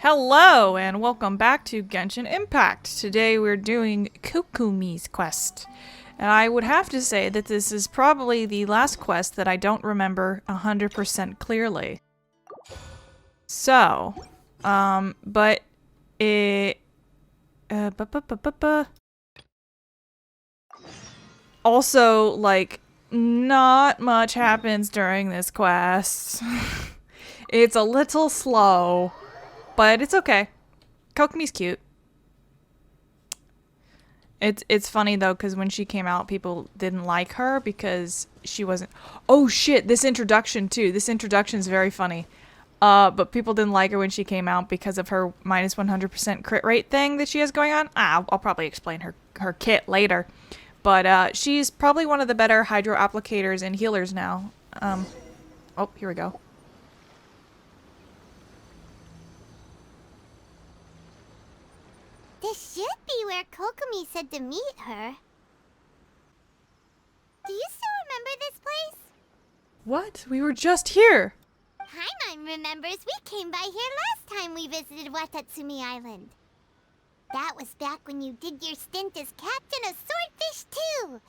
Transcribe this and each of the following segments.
Hello and welcome back to Genshin Impact. Today we're doing Kokomi's quest. And I would have to say that this is probably the last quest that I don't remember 100% clearly. So, but it... Also, like, not much happens during this quest. It's a little slow. But it's okay. Kokomi's cute. It's funny though, because when she came out, people didn't like her because she wasn't... Oh shit, this introduction too. This introduction is very funny. But people didn't like her when she came out because of her minus 100% crit rate thing that she has going on. I'll probably explain her kit later. But she's probably one of the better hydro applicators and healers now. Oh, here we go. This should be where Kokomi said to meet her. Do you still remember this place? What? We were just here! Paimon remembers we came by here last time we visited Watasumi Island. That was back when you did your stint as captain of Swordfish too.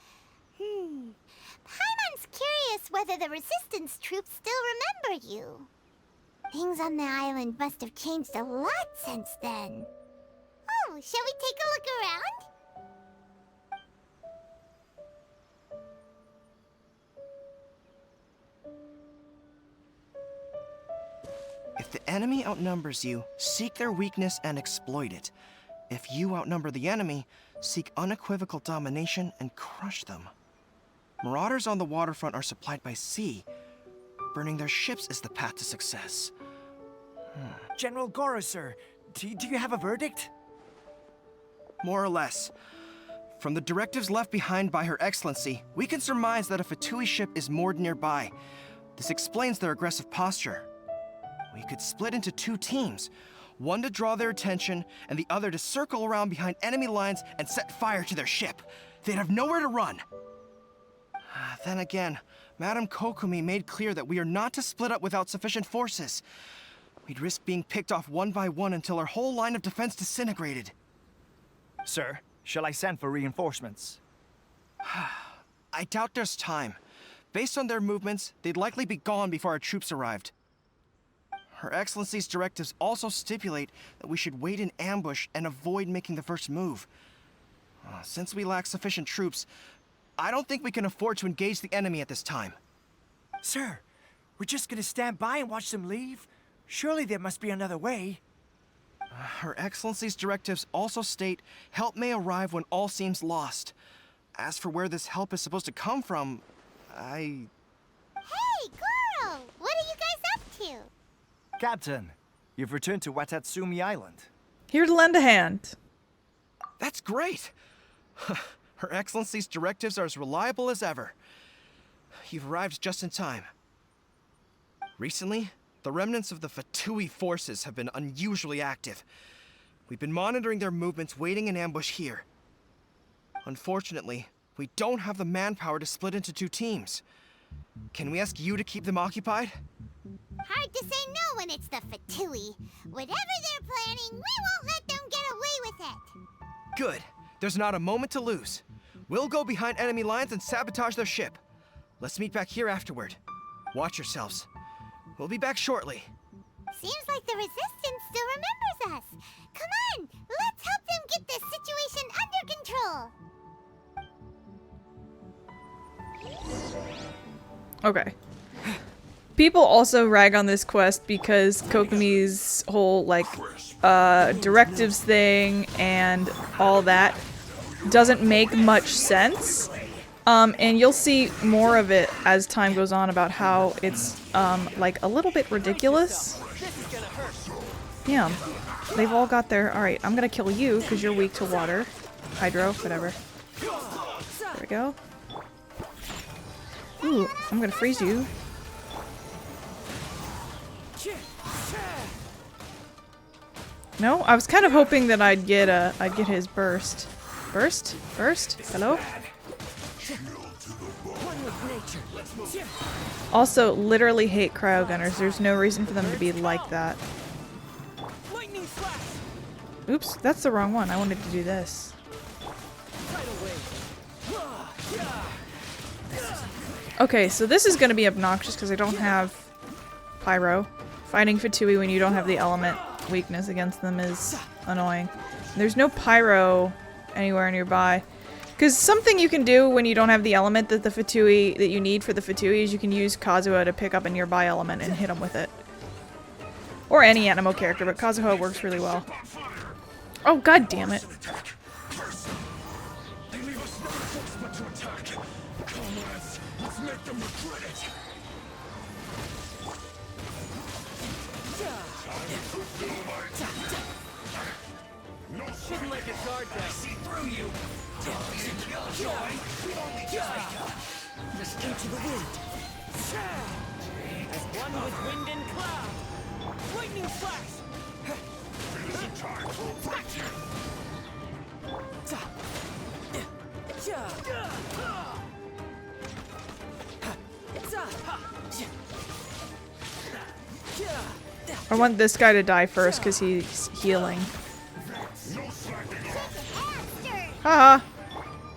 Paimon's curious whether the resistance troops still remember you. Things on the island must have changed a lot since then. Oh, shall we take a look around? If the enemy outnumbers you, seek their weakness and exploit it. If you outnumber the enemy, seek unequivocal domination and crush them. Marauders on the waterfront are supplied by sea. Burning their ships is the path to success. General Goro, sir, do you have a verdict? More or less. From the directives left behind by Her Excellency, we can surmise that a Fatui ship is moored nearby. This explains their aggressive posture. We could split into two teams, one to draw their attention, and the other to circle around behind enemy lines and set fire to their ship. They'd have nowhere to run. Then again, Madame Kokomi made clear that we are not to split up without sufficient forces. We'd risk being picked off one by one until our whole line of defense disintegrated. Sir, shall I send for reinforcements? I doubt there's time. Based on their movements, they'd likely be gone before our troops arrived. Her Excellency's directives also stipulate that we should wait in ambush and avoid making the first move. Since we lack sufficient troops, I don't think we can afford to engage the enemy at this time. Sir, we're just gonna stand by and watch them leave? Surely there must be another way. Her Excellency's directives also state help may arrive when all seems lost. As for where this help is supposed to come from, Hey, Goro! What are you guys up to? Captain, you've returned to Watasumi Island. Here to lend a hand. That's great! Her Excellency's directives are as reliable as ever. You've arrived just in time. Recently, the remnants of the Fatui forces have been unusually active. We've been monitoring their movements, waiting in ambush here. Unfortunately, we don't have the manpower to split into two teams. Can we ask you to keep them occupied? Hard to say no when it's the Fatui. Whatever they're planning, we won't let them get away with it. Good. There's not a moment to lose. We'll go behind enemy lines and sabotage their ship. Let's meet back here afterward. Watch yourselves. We'll be back shortly. Seems like the Resistance still remembers us. Come on, let's help them get this situation under control. Okay. People also rag on this quest because Kokomi's whole, like, directives thing and all that doesn't make much sense. And you'll see more of it as time goes on about how it's, like, a little bit ridiculous. Damn. They've all got their... Alright, I'm gonna kill you because you're weak to water. Hydro, whatever. There we go. Ooh, I'm gonna freeze you. No, I was kind of hoping that I'd get his burst. Burst? Burst? Hello? Also, literally hate cryogunners. There's no reason for them to be like that. Lightning Oops, that's the wrong one. I wanted to do this. Okay, so this is gonna be obnoxious because I don't have Pyro. Fighting Fatui when you don't have the element weakness against them is annoying. There's no Pyro anywhere nearby. Because something you can do when you don't have the element that the Fatui that you need for the Fatui is you can use Kazuha to pick up a nearby element and hit them with it. Or any Animo character, but Kazuha works really well. Oh, god damn it. Shouldn't let your guard down. See through you. Into the wind. As one with wind and cloud. Lightning flash. I want this guy to die first because he's healing. Haha.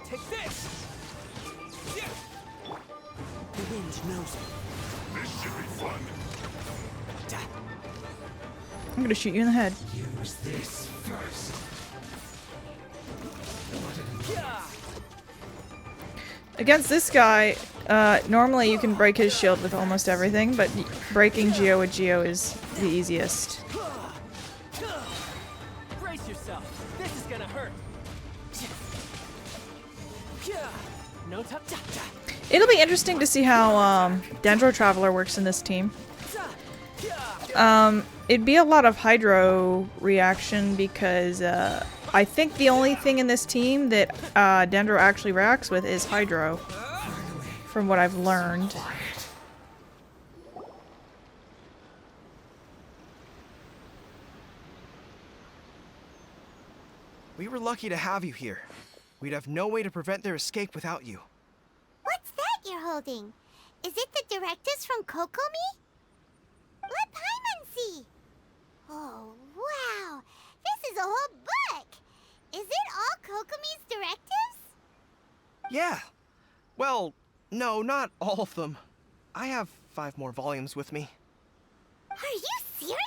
Take this. The wind knows it. This should be fun. I'm gonna shoot you in the head. Use this first. Against this guy, normally you can break his shield with almost everything, but breaking Geo with Geo is the easiest. Brace yourself. This is gonna hurt. No top. It'll be interesting to see how Dendro Traveler works in this team. It'd be a lot of Hydro reaction because I think the only thing in this team that Dendro actually reacts with is Hydro, from what I've learned. We were lucky to have you here. We'd have no way to prevent their escape without you. What's that you're holding? Is it the directives from Kokomi? Let Paimon see. Oh, wow. This is a whole book. Is it all Kokomi's directives? Yeah. Well, no, not all of them. I have 5 more volumes with me. Are you serious?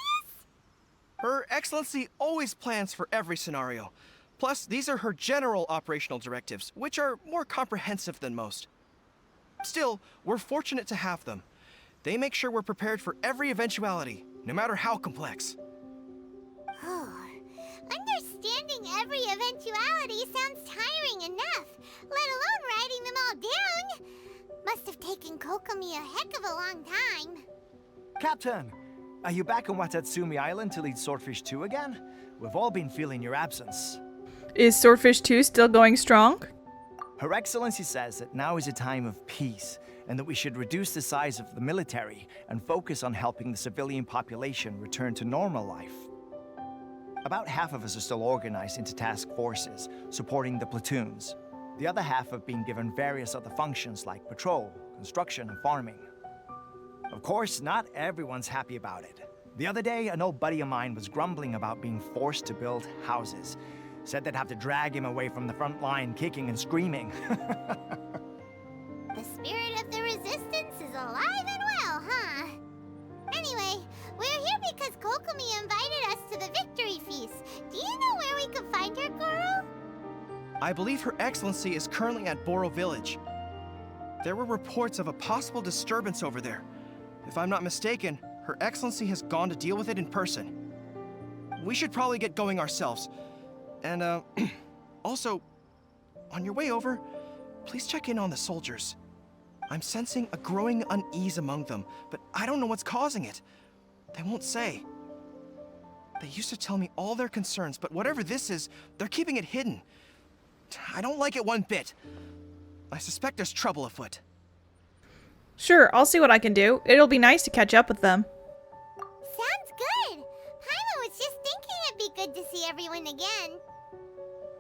Her Excellency always plans for every scenario. Plus, these are her general operational directives, which are more comprehensive than most. Still, we're fortunate to have them. They make sure we're prepared for every eventuality, no matter how complex. Oh, understanding every eventuality sounds tiring enough, let alone writing them all down. Must have taken Kokomi a heck of a long time. Captain, are you back on Watasumi Island to lead Swordfish 2 again? We've all been feeling your absence. Is Swordfish 2 still going strong? Her Excellency says that now is a time of peace, and that we should reduce the size of the military and focus on helping the civilian population return to normal life. About half of us are still organized into task forces, supporting the platoons. The other half have been given various other functions like patrol, construction, and farming. Of course, not everyone's happy about it. The other day, an old buddy of mine was grumbling about being forced to build houses. Said they'd have to drag him away from the front line, kicking and screaming. The spirit of the resistance is alive and well, huh? Anyway, we're here because Kokomi invited us to the victory feast. Do you know where we can find her, Goro? I believe Her Excellency is currently at Boro Village. There were reports of a possible disturbance over there. If I'm not mistaken, Her Excellency has gone to deal with it in person. We should probably get going ourselves. And, also, on your way over, please check in on the soldiers. I'm sensing a growing unease among them, but I don't know what's causing it. They won't say. They used to tell me all their concerns, but whatever this is, they're keeping it hidden. I don't like it one bit. I suspect there's trouble afoot. Sure, I'll see what I can do. It'll be nice to catch up with them. Sounds good. Paimon was just thinking it'd be good to see everyone again.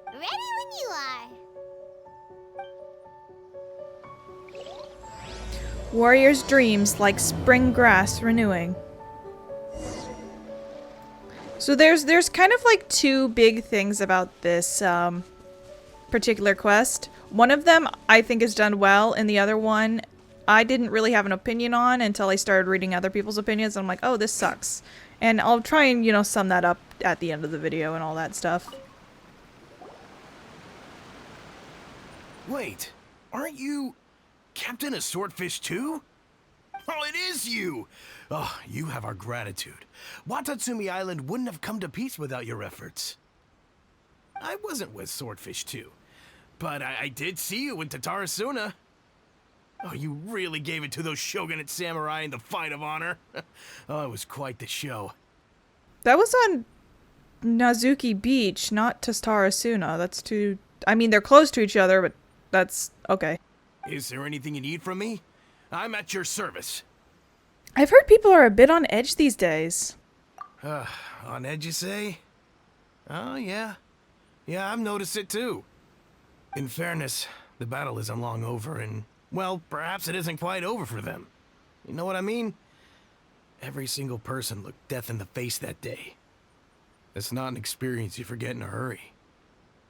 Ready when you are. Warrior's dreams like spring grass renewing. So there's kind of like two big things about this particular quest. One of them I think is done well, and the other one I didn't really have an opinion on until I started reading other people's opinions. And I'm like, oh, this sucks. And I'll try and, you know, sum that up at the end of the video and all that stuff. Wait, aren't you Captain of Swordfish too? Oh, it is you! Oh, you have our gratitude. Watasumi Island wouldn't have come to peace without your efforts. I wasn't with Swordfish 2, but I did see you with Tatarasuna. Oh, you really gave it to those shogunate samurai in the fight of honor. Oh, it was quite the show. That was on Nazuki Beach, not Tastarasuna. That's too... I mean, they're close to each other, but that's... okay. Is there anything you need from me? I'm at your service. I've heard people are a bit on edge these days. On edge, you say? Oh, yeah. Yeah, I've noticed it too. In fairness, the battle isn't long over, and, well, perhaps it isn't quite over for them. You know what I mean? Every single person looked death in the face that day. It's not an experience you forget in a hurry.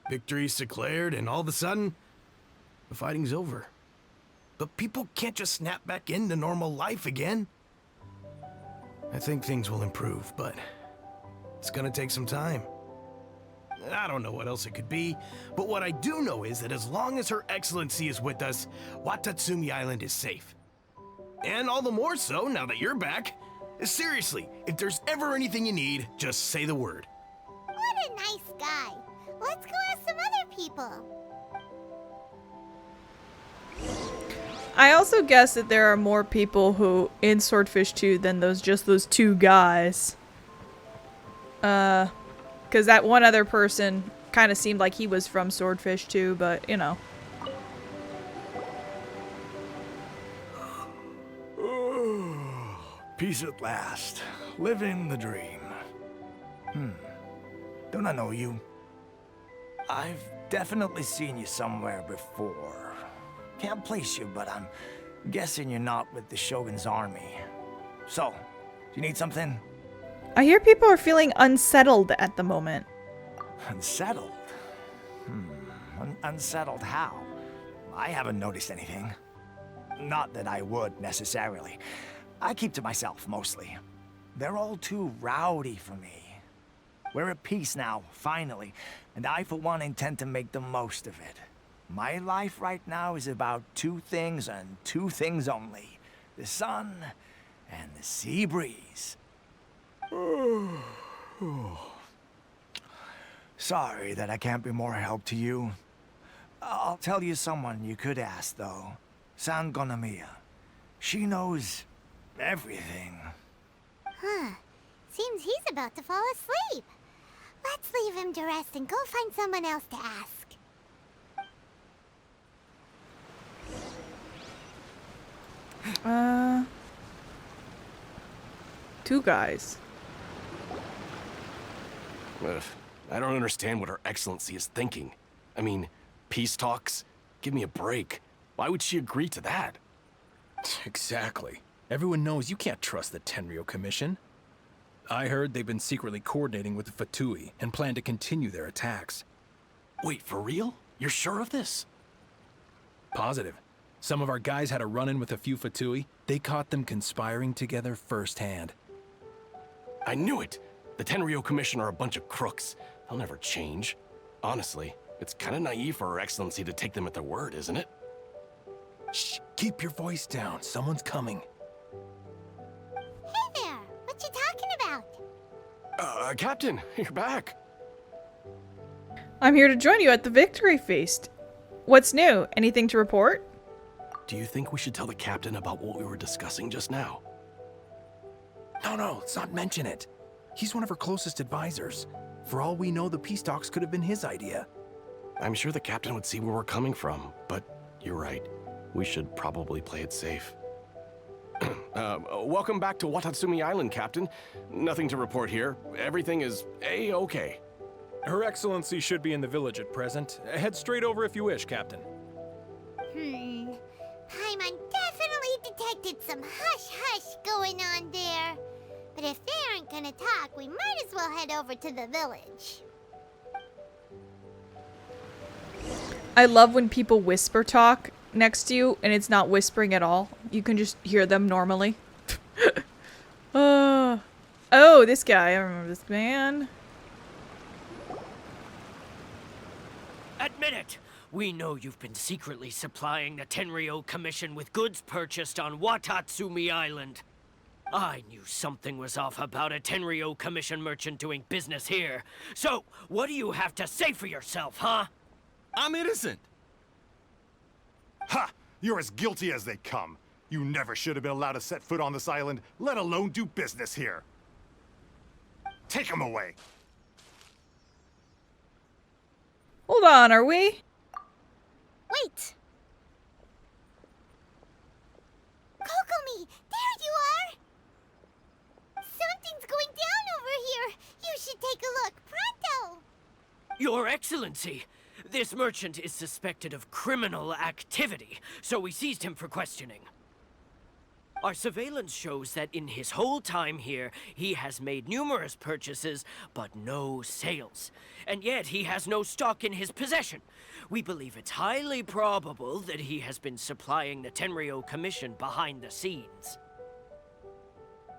Victory's declared, and all of a sudden, the fighting's over. But people can't just snap back into normal life again. I think things will improve, but it's gonna take some time. I don't know what else it could be, but what I do know is that as long as Her Excellency is with us, Watatsumi Island is safe. And all the more so now that you're back. Seriously, if there's ever anything you need, just say the word. What a nice guy. Let's go ask some other people. I also guess that there are more people who in Swordfish 2 than those two guys. Because that one other person kind of seemed like he was from Swordfish 2, but, you know. Peace at last. Living the dream. Don't I know you? I've definitely seen you somewhere before. Can't place you, but I'm guessing you're not with the Shogun's army. So, do you need something? I hear people are feeling unsettled at the moment. Unsettled? Unsettled how? I haven't noticed anything. Not that I would, necessarily. I keep to myself, mostly. They're all too rowdy for me. We're at peace now, finally, and I, for one, intend to make the most of it. My life right now is about two things and two things only. The sun and the sea breeze. Sorry that I can't be more help to you. I'll tell you someone you could ask, though. San Gonomiya. She knows everything. Huh. Seems he's about to fall asleep. Let's leave him to rest and go find someone else to ask. Two guys. Ugh, I don't understand what Her Excellency is thinking. I mean, peace talks? Give me a break. Why would she agree to that? Exactly. Everyone knows you can't trust the Tenryou Commission. I heard they've been secretly coordinating with the Fatui and plan to continue their attacks. Wait, for real? You're sure of this? Positive. Some of our guys had a run-in with a few Fatui. They caught them conspiring together firsthand. I knew it! The Tenryou Commission are a bunch of crooks. They'll never change. Honestly, it's kind of naive for Her Excellency to take them at their word, isn't it? Shh, keep your voice down. Someone's coming. Hey there! What you talking about? Captain, you're back. I'm here to join you at the Victory Feast. What's new? Anything to report? Do you think we should tell the captain about what we were discussing just now? No, let's not mention it. He's one of her closest advisors. For all we know, the peace talks could have been his idea. I'm sure the captain would see where we're coming from, but you're right. We should probably play it safe. Welcome back to Watatsumi Island, Captain. Nothing to report here. Everything is A-okay. Her Excellency should be in the village at present. Head straight over if you wish, Captain. Paimon definitely detected some hush-hush going on there. But if they aren't gonna talk, we might as well head over to the village. I love when people whisper talk next to you and it's not whispering at all. You can just hear them normally. Oh, this guy. I remember this man. Admit it! We know you've been secretly supplying the Tenryou Commission with goods purchased on Watasumi Island. I knew something was off about a Tenryou Commission merchant doing business here. So, what do you have to say for yourself, huh? I'm innocent. Ha! You're as guilty as they come. You never should have been allowed to set foot on this island, let alone do business here. Take him away. Hold on, are we? Wait! Kokomi, there you are! Something's going down over here. You should take a look, pronto! Your Excellency, this merchant is suspected of criminal activity, so we seized him for questioning. Our surveillance shows that in his whole time here, he has made numerous purchases, but no sales. And yet he has no stock in his possession. We believe it's highly probable that he has been supplying the Tenryou Commission behind the scenes.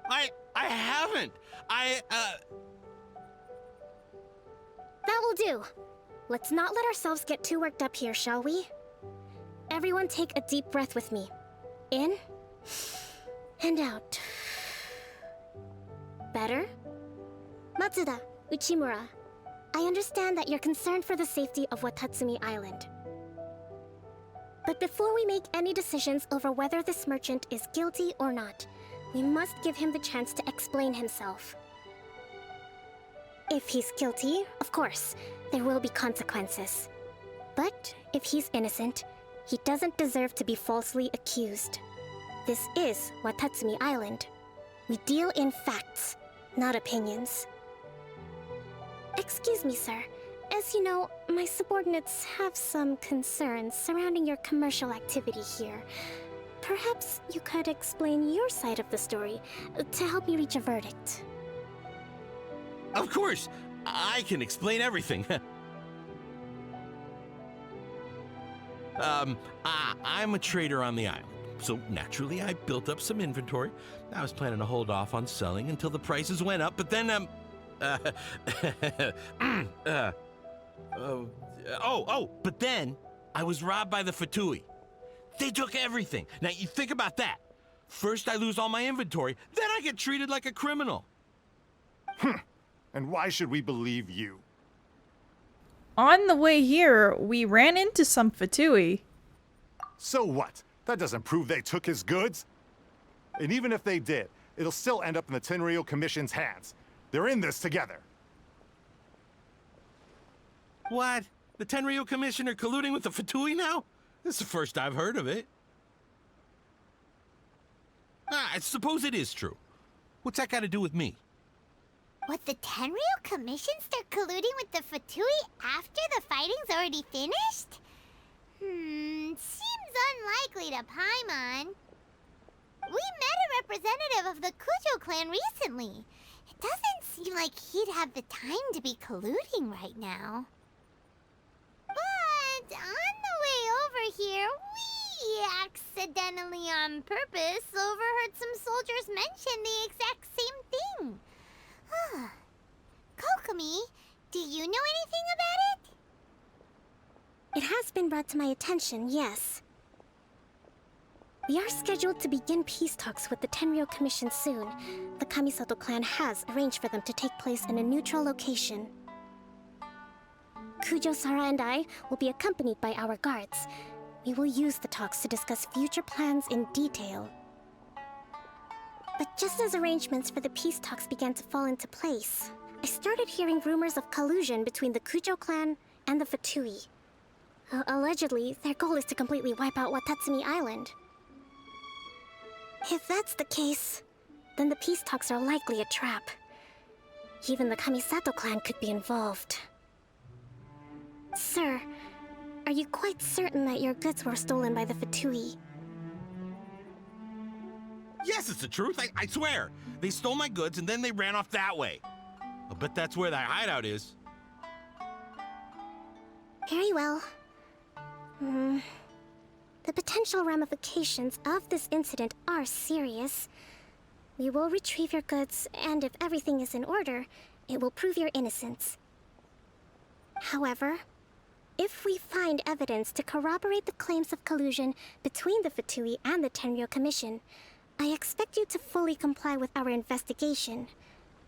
I haven't. That will do. Let's not let ourselves get too worked up here, shall we? Everyone take a deep breath with me. In and out. Better? Matsuda, Uchimura, I understand that you're concerned for the safety of Watasumi Island. But before we make any decisions over whether this merchant is guilty or not, we must give him the chance to explain himself. If he's guilty, of course, there will be consequences. But if he's innocent, he doesn't deserve to be falsely accused. This is Watasumi Island. We deal in facts, not opinions. Excuse me, sir. As you know, my subordinates have some concerns surrounding your commercial activity here. Perhaps you could explain your side of the story to help me reach a verdict. Of course! I can explain everything. I'm a trader on the island, so naturally I built up some inventory. I was planning to hold off on selling until the prices went up, but then, but then I was robbed by the Fatui. They took everything. Now, you think about that. First I lose all my inventory, then I get treated like a criminal. And why should we believe you? On the way here, we ran into some Fatui. So what? That doesn't prove they took his goods. And even if they did, it'll still end up in the Tenryou Commission's hands. They're in this together. What? The Tenryou Commission are colluding with the Fatui now? This is the first I've heard of it. I suppose it is true. What's that got to do with me? What, the Tenryou Commission start colluding with the Fatui after the fighting's already finished? Seems unlikely to Paimon. We met a representative of the Kujo clan recently. It doesn't seem like he'd have the time to be colluding right now. But on the way over here, we accidentally on purpose overheard some soldiers mention the exact same thing. Kokomi, do you know anything about it? It has been brought to my attention, yes. We are scheduled to begin peace talks with the Tenryou Commission soon. The Kamisato clan has arranged for them to take place in a neutral location. Kujo-Sara and I will be accompanied by our guards. We will use the talks to discuss future plans in detail. But just as arrangements for the peace talks began to fall into place, I started hearing rumors of collusion between the Kujo clan and the Fatui. Allegedly, their goal is to completely wipe out Watasumi Island. If that's the case, then the peace talks are likely a trap. Even the Kamisato clan could be involved. Sir, are you quite certain that your goods were stolen by the Fatui? Yes, it's the truth. I swear. They stole my goods and then they ran off that way. I'll bet that's where that hideout is. Very well. The potential ramifications of this incident are serious. We will retrieve your goods, and if everything is in order, it will prove your innocence. However, if we find evidence to corroborate the claims of collusion between the Fatui and the Tenryou Commission, I expect you to fully comply with our investigation.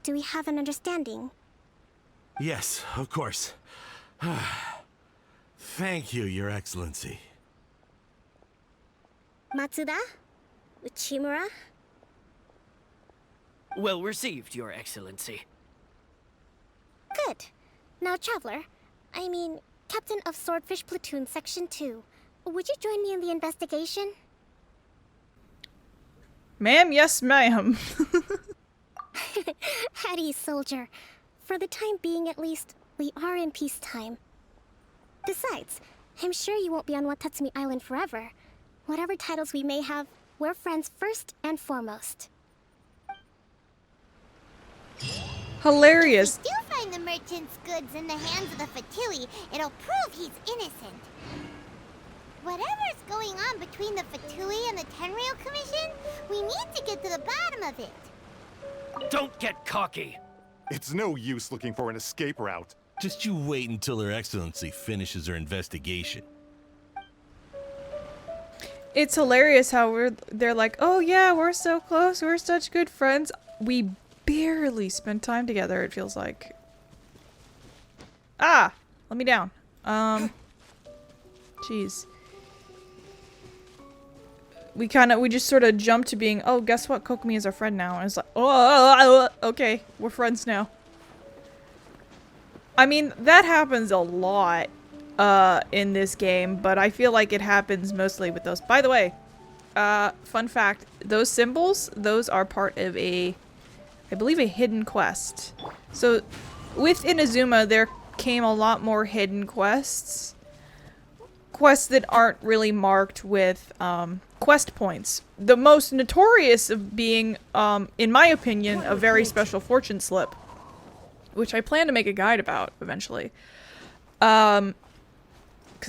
Do we have an understanding? Yes, of course. Thank you, Your Excellency. Matsuda? Uchimura? Well received, Your Excellency. Good. Now, Traveler, Captain of Swordfish Platoon Section 2, would you join me in the investigation? Ma'am, yes, ma'am. Hattie, soldier. For the time being, at least, we are in peacetime. Besides, I'm sure you won't be on Watasumi Island forever. Whatever titles we may have, we're friends first and foremost. Hilarious. If we do find the merchant's goods in the hands of the Fatui, it'll prove he's innocent. Whatever's going on between the Fatui and the Tenryou Commission, we need to get to the bottom of it. Don't get cocky. It's no use looking for an escape route. Just you wait until Her Excellency finishes her investigation. It's hilarious how they're like, oh yeah, we're so close, we're such good friends. We barely spend time together, it feels like. Ah! Let me down. Jeez. We just sort of jumped to being, oh, guess what? Kokomi is our friend now. And it's like, oh, okay, we're friends now. I mean, that happens a lot in this game, but I feel like it happens mostly with those. By the way, fun fact, those symbols, those are part of I believe a hidden quest. So with Inazuma, there came a lot more hidden quests. Quests that aren't really marked with quest points. The most notorious of being, in my opinion, a very special fortune slip, which I plan to make a guide about eventually. Because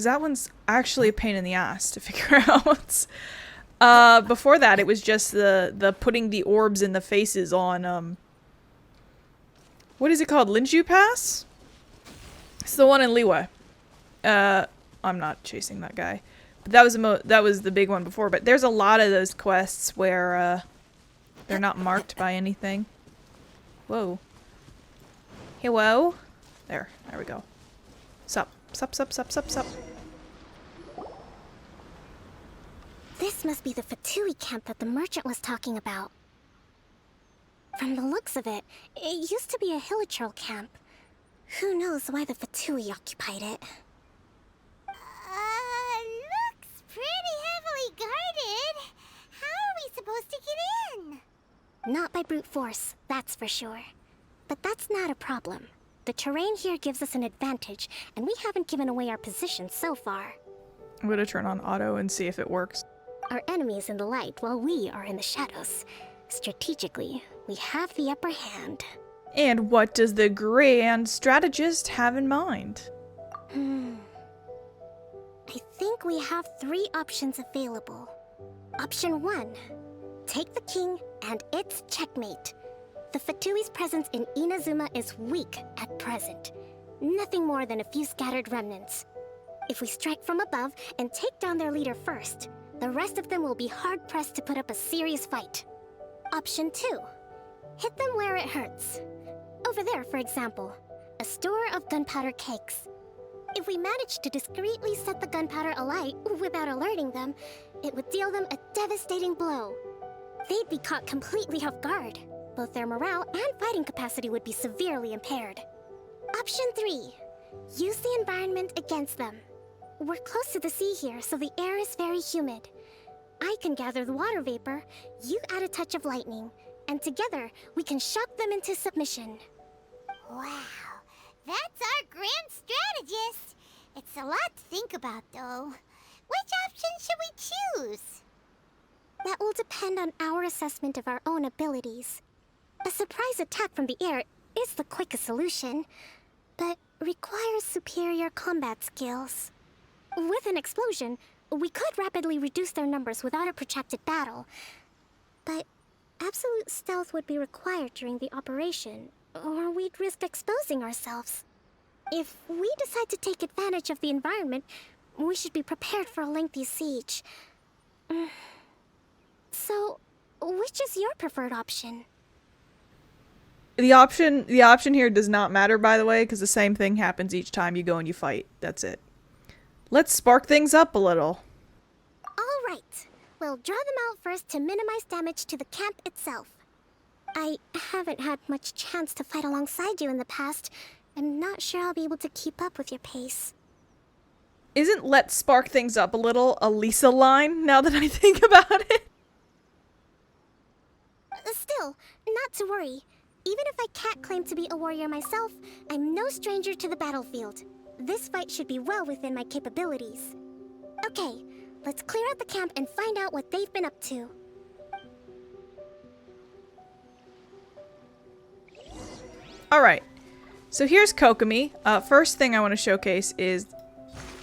that one's actually a pain in the ass to figure out. Before that, it was just the putting the orbs in the faces on, what is it called? Linju Pass? It's the one in Liyue. I'm not chasing that guy. But that was the big one before. But there's a lot of those quests where they're not marked by anything. Whoa. Hello? There we go. Sup. Sup. This must be the Fatui camp that the merchant was talking about. From the looks of it, it used to be a Hilichurl camp. Who knows why the Fatui occupied it? Looks pretty heavily guarded. How are we supposed to get in? Not by brute force, that's for sure. But that's not a problem. The terrain here gives us an advantage, and we haven't given away our position so far. I'm gonna turn on auto and see if it works. Our enemy is in the light while we are in the shadows. Strategically, we have the upper hand. And what does the grand strategist have in mind? I think we have 3 options available. Option 1. Take the king and it's checkmate. The Fatui's presence in Inazuma is weak at present. Nothing more than a few scattered remnants. If we strike from above and take down their leader first, the rest of them will be hard-pressed to put up a serious fight. Option 2. Hit them where it hurts. Over there, for example, a store of gunpowder cakes. If we manage to discreetly set the gunpowder alight without alerting them, it would deal them a devastating blow. They'd be caught completely off guard. Both their morale and fighting capacity would be severely impaired. Option 3. Use the environment against them. We're close to the sea here, so the air is very humid. I can gather the water vapor, you add a touch of lightning, and together we can shock them into submission. Wow, that's our grand strategist. It's a lot to think about, though. Which option should we choose? That will depend on our assessment of our own abilities. A surprise attack from the air is the quickest solution, but requires superior combat skills. With an explosion, we could rapidly reduce their numbers without a protracted battle, but absolute stealth would be required during the operation, or we'd risk exposing ourselves. If we decide to take advantage of the environment, we should be prepared for a lengthy siege. So, which is your preferred option? The option here does not matter, by the way, because the same thing happens each time you go and you fight. That's it. Let's spark things up a little. All right. We'll draw them out first to minimize damage to the camp itself. I haven't had much chance to fight alongside you in the past. I'm not sure I'll be able to keep up with your pace. Isn't "let's spark things up a little" a Lisa line, now that I think about it? Still, not to worry. Even if I can't claim to be a warrior myself, I'm no stranger to the battlefield. This fight should be well within my capabilities. Okay, let's clear out the camp and find out what they've been up to. Alright, so here's Kokomi. First thing I want to showcase is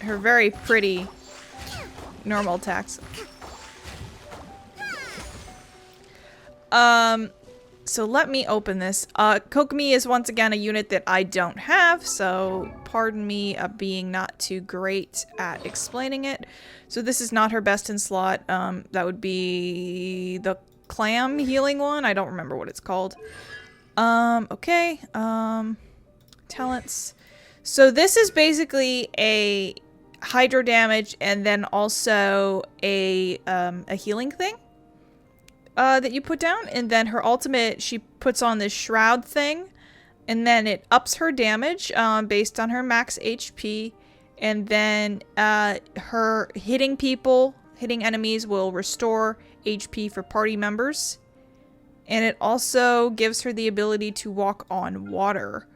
her very pretty normal attacks. So let me open this. Kokomi is once again a unit that I don't have, so pardon me being not too great at explaining it. So this is not her best in slot. That would be the clam healing one. I don't remember what it's called. Okay. Talents. So this is basically a hydro damage and then also a healing thing. That you put down, and then her ultimate, she puts on this shroud thing, and then it ups her damage based on her max HP, and then her hitting enemies will restore HP for party members, and it also gives her the ability to walk on water.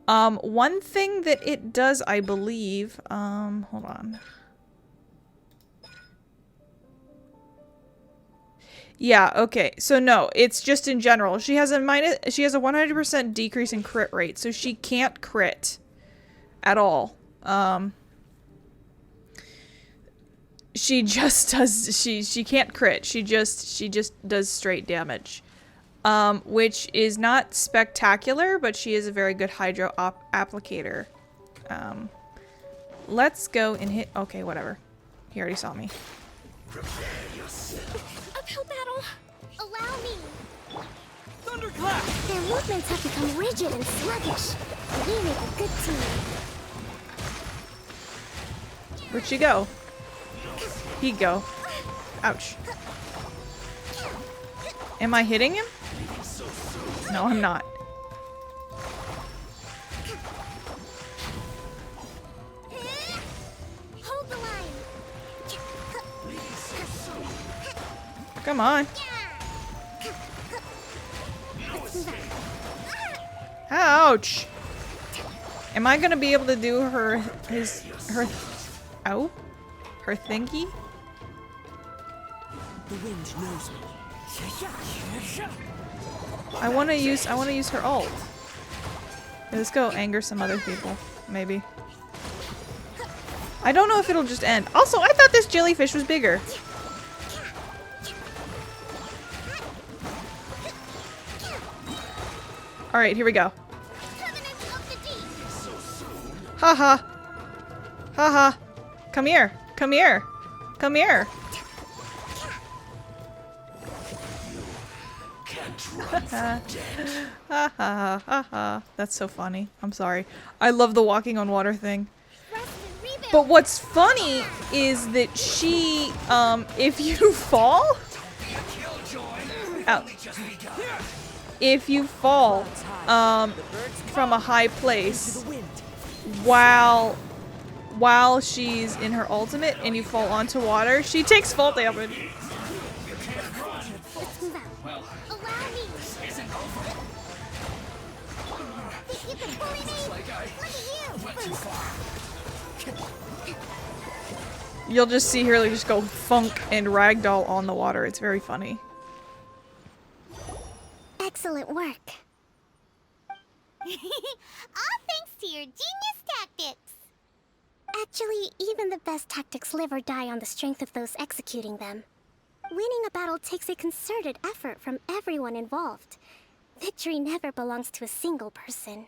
One thing that it does, I believe, hold on. Yeah, okay. So no, it's just in general. She has a 100% decrease in crit rate, so she can't crit at all. She just does she can't crit. She just does straight damage. Which is not spectacular, but she is a very good hydro applicator. Let's go and hit. Okay, whatever. He already saw me. Uphill battle! Allow me! Thunderclap! Their movements have become rigid and sluggish. We make a good team. Where'd she go? He'd go. Ouch. Am I hitting him? No, I'm not. Hold the line. Come on. Ouch. Am I gonna be able to do her thingy? The wind knows me. I wanna use her ult. Let's go anger some other people, maybe. I don't know if it'll just end. Also, I thought this jellyfish was bigger. Alright, here we go. Haha. Haha. Come here. Come here. Come here. Ha ha ha ha. That's so funny. I'm sorry. I love the walking on water thing. But what's funny is that she, if you fall, if you fall, from a high place, while she's in her ultimate and you fall onto water, she takes fall damage. You'll just see her like, just go funk and ragdoll on the water. It's very funny. Excellent work. All thanks to your genius tactics. Actually, even the best tactics live or die on the strength of those executing them. Winning a battle takes a concerted effort from everyone involved. Victory never belongs to a single person.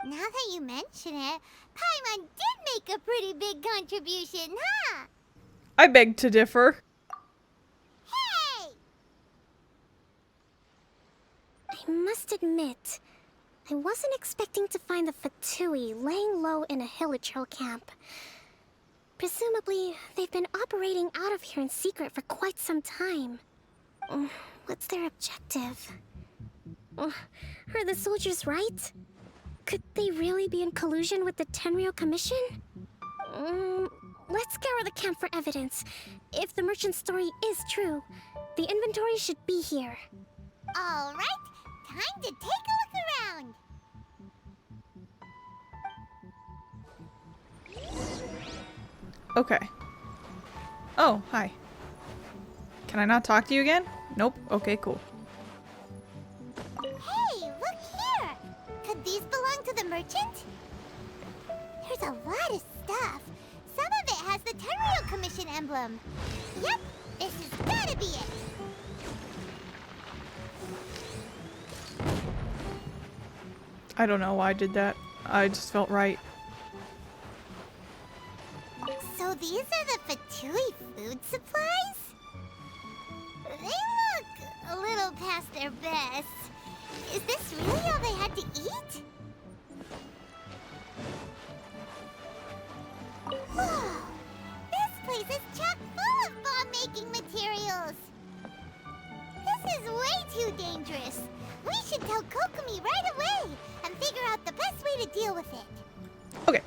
Now that you mention it, Paimon did make a pretty big contribution, huh? I beg to differ. Hey! I must admit, I wasn't expecting to find the Fatui laying low in a Hilichurl camp. Presumably, they've been operating out of here in secret for quite some time. What's their objective? Are the soldiers right? Could they really be in collusion with the Tenryou Commission? Let's scour the camp for evidence. If the merchant's story is true, the inventory should be here. All right, time to take a look around. Okay. Oh, hi. Can I not talk to you again? Nope. Okay, cool. Hey, look here! Could these belong to the merchant? There's a lot of stuff. Some of it has the Tenryou Commission emblem. Yep, this has gotta be it. I don't know why I did that. I just felt right. So these are the Fatui food supplies? They look a little past their best. Is this really all they had to eat? Whoa! This place is chock full of bomb-making materials! This is way too dangerous! We should tell Kokomi right away and figure out the best way to deal with it. Okay.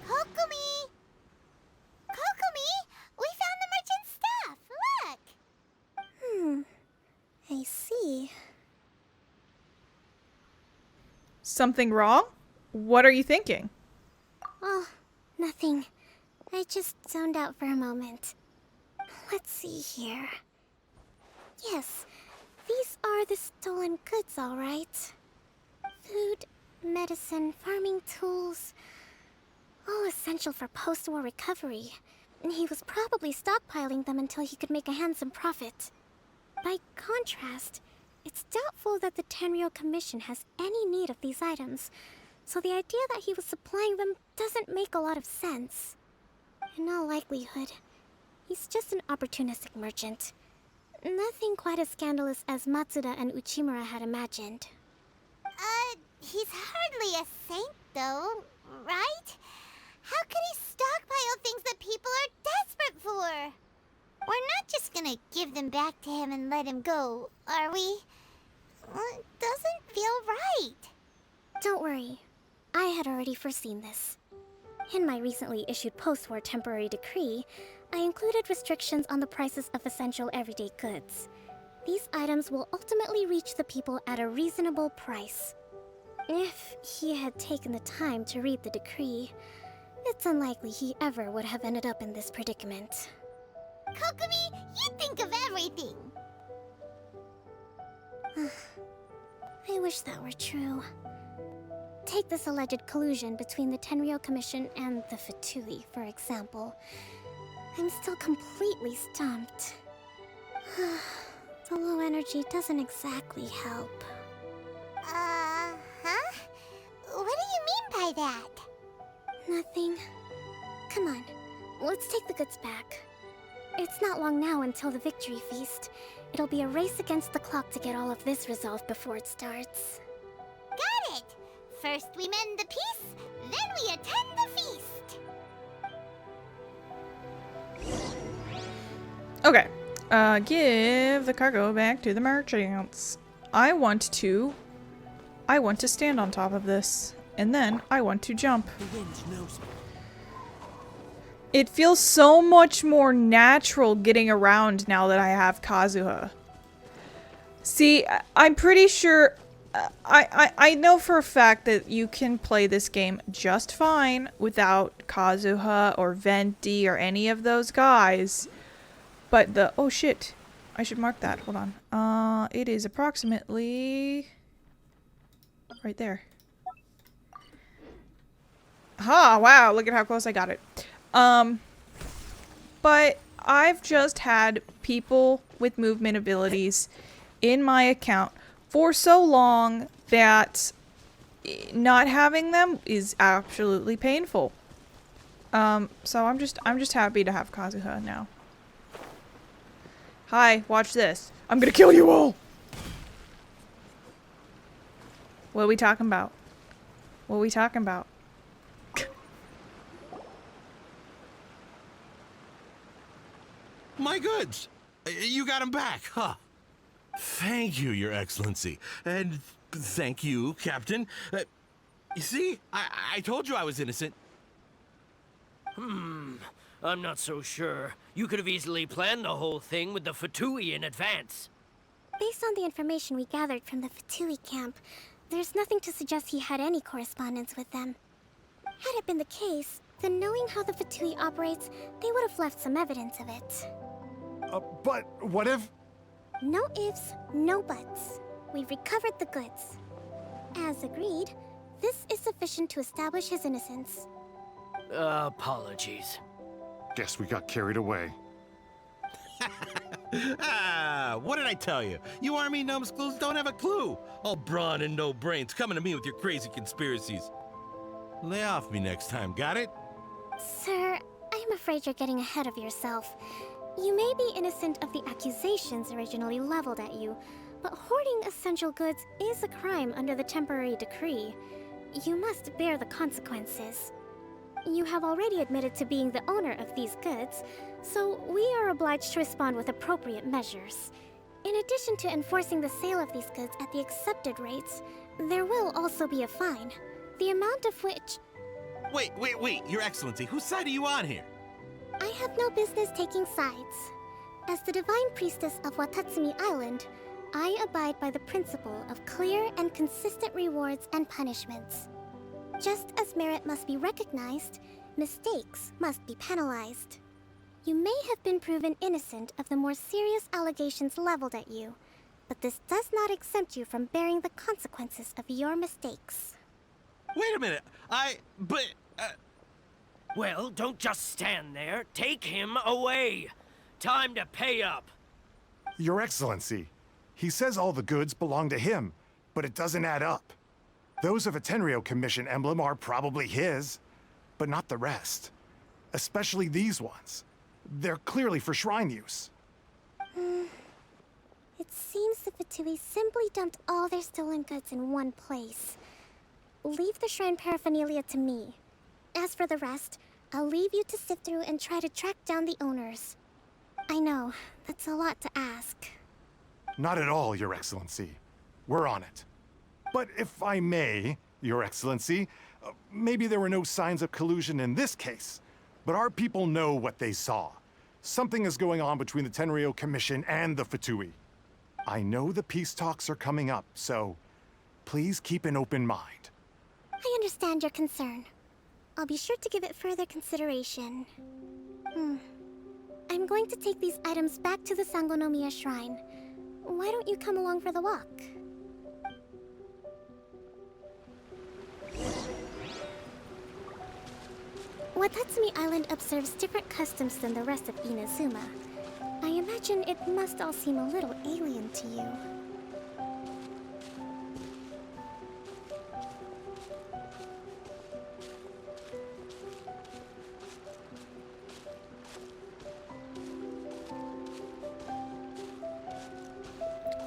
Kokomi! Kokomi! We found the merchant's stuff! Look! I see. Something wrong? What are you thinking? Oh, nothing. I just zoned out for a moment. Let's see here. Yes, these are the stolen goods, all right. Food, medicine, farming tools. All essential for post-war recovery. And he was probably stockpiling them until he could make a handsome profit. By contrast, it's doubtful that the Tenryou Commission has any need of these items, so the idea that he was supplying them doesn't make a lot of sense. In all likelihood, he's just an opportunistic merchant. Nothing quite as scandalous as Matsuda and Uchimura had imagined. He's hardly a saint, though, right? How could he stockpile things that people are desperate for? We're not just gonna give them back to him and let him go, are we? It doesn't feel right. Don't worry. I had already foreseen this. In my recently issued post-war temporary decree, I included restrictions on the prices of essential everyday goods. These items will ultimately reach the people at a reasonable price. If he had taken the time to read the decree, it's unlikely he ever would have ended up in this predicament. Kokomi, you think of everything! I wish that were true. Take this alleged collusion between the Tenryou Commission and the Fatui, for example. I'm still completely stumped. The low energy doesn't exactly help. Huh? What do you mean by that? Nothing. Come on, let's take the goods back. It's not long now until the victory feast. It'll be a race against the clock to get all of this resolved before it starts. Got it! First we mend the peace, then we attend the feast! Okay. Give the cargo back to the merchants. I want to stand on top of this. And then I want to jump. It feels so much more natural getting around now that I have Kazuha. See, I'm pretty sure... I know for a fact that you can play this game just fine without Kazuha or Venti or any of those guys. But the... Oh shit. I should mark that. Hold on. It is approximately right there. Ah, wow, look at how close I got it. But I've just had people with movement abilities in my account for so long that not having them is absolutely painful. So I'm just happy to have Kazuha now. Hi, watch this. I'm gonna kill you all! What are we talking about? What are we talking about? My goods! You got them back, huh? Thank you, Your Excellency. And thank you, Captain. You see? I told you I was innocent. I'm not so sure. You could have easily planned the whole thing with the Fatui in advance. Based on the information we gathered from the Fatui camp, there's nothing to suggest he had any correspondence with them. Had it been the case, then knowing how the Fatui operates, they would have left some evidence of it. But what if... No ifs, no buts. We've recovered the goods. As agreed, this is sufficient to establish his innocence. Apologies. Guess we got carried away. What did I tell you? You army numbskulls don't have a clue. All brawn and no brains coming to me with your crazy conspiracies. Lay off me next time, got it? Sir, I'm afraid you're getting ahead of yourself. You may be innocent of the accusations originally leveled at you, but hoarding essential goods is a crime under the temporary decree. You must bear the consequences. You have already admitted to being the owner of these goods, so we are obliged to respond with appropriate measures. In addition to enforcing the sale of these goods at the accepted rates, there will also be a fine, the amount of which... Wait, Your Excellency, whose side are you on here? I have no business taking sides. As the Divine Priestess of Watasumi Island, I abide by the principle of clear and consistent rewards and punishments. Just as merit must be recognized, mistakes must be penalized. You may have been proven innocent of the more serious allegations leveled at you, but this does not exempt you from bearing the consequences of your mistakes. Wait a minute, Well, don't just stand there. Take him away. Time to pay up. Your Excellency, he says all the goods belong to him, but it doesn't add up. Those of a Tenryou Commission emblem are probably his, but not the rest. Especially these ones. They're clearly for shrine use. It seems the Fatui simply dumped all their stolen goods in one place. Leave the shrine paraphernalia to me. As for the rest, I'll leave you to sift through and try to track down the owners. I know, that's a lot to ask. Not at all, Your Excellency. We're on it. But if I may, Your Excellency, maybe there were no signs of collusion in this case, but our people know what they saw. Something is going on between the Tenryou Commission and the Fatui. I know the peace talks are coming up, so please keep an open mind. I understand your concern. I'll be sure to give it further consideration. I'm going to take these items back to the Sangonomiya Shrine. Why don't you come along for the walk? Watasumi Island observes different customs than the rest of Inazuma. I imagine it must all seem a little alien to you.